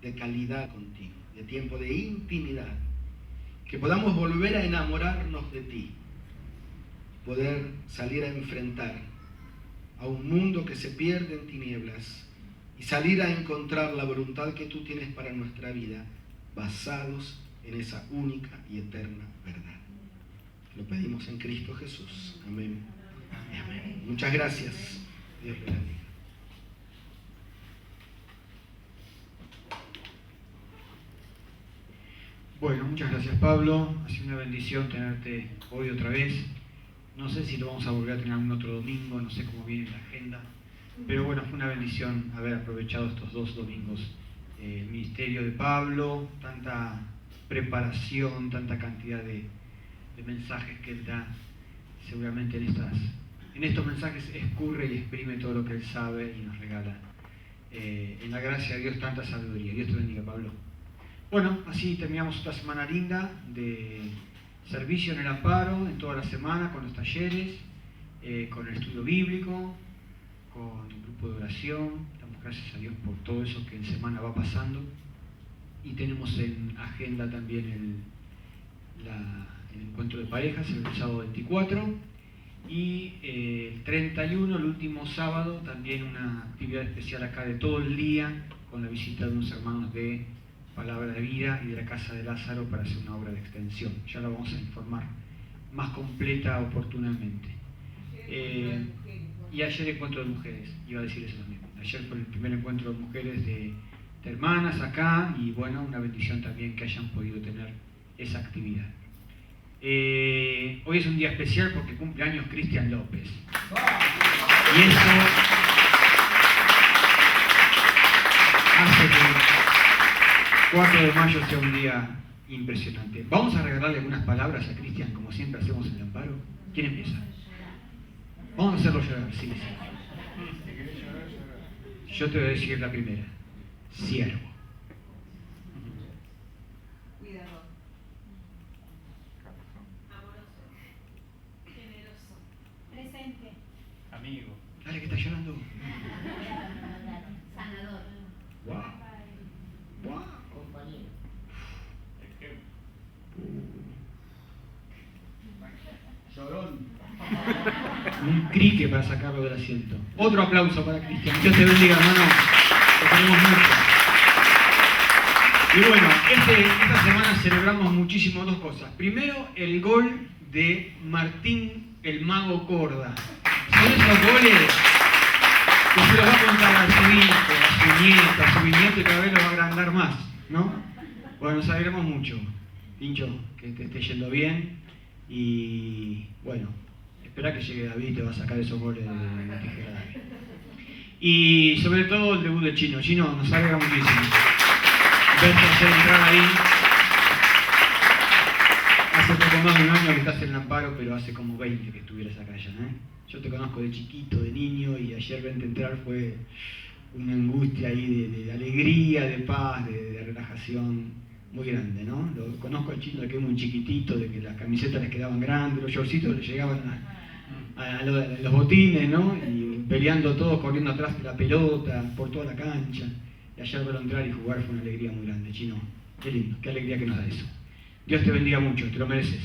de calidad contigo, de tiempo de intimidad, que podamos volver a enamorarnos de ti, poder salir a enfrentar a un mundo que se pierde en tinieblas y salir a encontrar la voluntad que tú tienes para nuestra vida, basados en esa única y eterna verdad. Lo pedimos en Cristo Jesús. Amén. Amén. Muchas gracias. Dios le bendiga. Bueno, muchas gracias, Pablo. Ha sido una bendición tenerte hoy otra vez. No sé si lo vamos a volver a tener algún otro domingo, no sé cómo viene la agenda. Pero bueno, fue una bendición haber aprovechado estos 2 domingos. El ministerio de Pablo, tanta preparación, tanta cantidad de mensajes que él da. Seguramente en estos mensajes escurre y exprime todo lo que él sabe y nos regala. En la gracia de Dios, tanta sabiduría. Dios te bendiga, Pablo. Bueno, así terminamos esta semana linda de servicio en el amparo, en toda la semana, con los talleres, con el estudio bíblico, con el grupo de oración. Damos gracias a Dios por todo eso que en semana va pasando. Y tenemos en agenda también el encuentro de parejas, el sábado 24. Y el 31, el último sábado, también una actividad especial acá de todo el día, con la visita de unos hermanos de Palabra de Vida y de la Casa de Lázaro para hacer una obra de extensión. Ya lo vamos a informar más completa oportunamente. Y ayer encuentro de mujeres, iba a decir eso también. Ayer fue el primer encuentro de mujeres de hermanas acá y bueno, una bendición también que hayan podido tener esa actividad. Hoy es un día especial porque cumple años Cristian López. Y eso hace que 4 de mayo sea un día impresionante. Vamos a regalarle algunas palabras a Cristian, como siempre hacemos en el amparo. ¿Quién empieza? Vamos a hacerlo llorar, sí, sí. Yo te voy a decir la primera. Siervo. Cuidador. Amoroso. Generoso. Presente. Amigo. Dale, que está llorando. Sanador. Wow. Wow. Compañero. Llorón. Un crique para sacarlo del asiento. Otro aplauso para Cristian. Dios te bendiga, hermano. Te queremos mucho. Y bueno, esta semana celebramos muchísimo 2 cosas. Primero, el gol de Martín el Mago Corda. Son esos goles que se los va a contar a su hijo, a su nieto, a su bisnieto y cada vez lo va a agrandar más, ¿no? Bueno, nos alegramos mucho. Pincho, que te esté yendo bien. Y bueno, espera que llegue David y te va a sacar esos goles de tijera David. Y sobre todo el debut de Chino. Chino, nos alegra muchísimo verte hacer entrar ahí. Hace poco más de un año que estás en el amparo, pero hace como 20 que estuvieras acá ya, ¿eh? Yo te conozco de chiquito, de niño, y ayer verte entrar fue una angustia ahí de alegría, de paz, de relajación muy grande, ¿no? Lo conozco al Chino de que es muy chiquitito, de que las camisetas les quedaban grandes, los shortcitos le llegaban a los botines, ¿no? Y peleando todos, corriendo atrás de la pelota, por toda la cancha. Y ayer verlo entrar y jugar fue una alegría muy grande, Chino. Qué lindo, qué alegría que nos da eso. Dios te bendiga mucho, te lo mereces.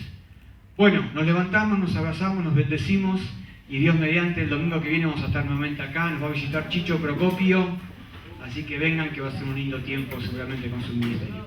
Bueno, nos levantamos, nos abrazamos, nos bendecimos y Dios mediante el domingo que viene vamos a estar nuevamente acá, nos va a visitar Chicho Procopio, así que vengan que va a ser un lindo tiempo seguramente con su ministerio.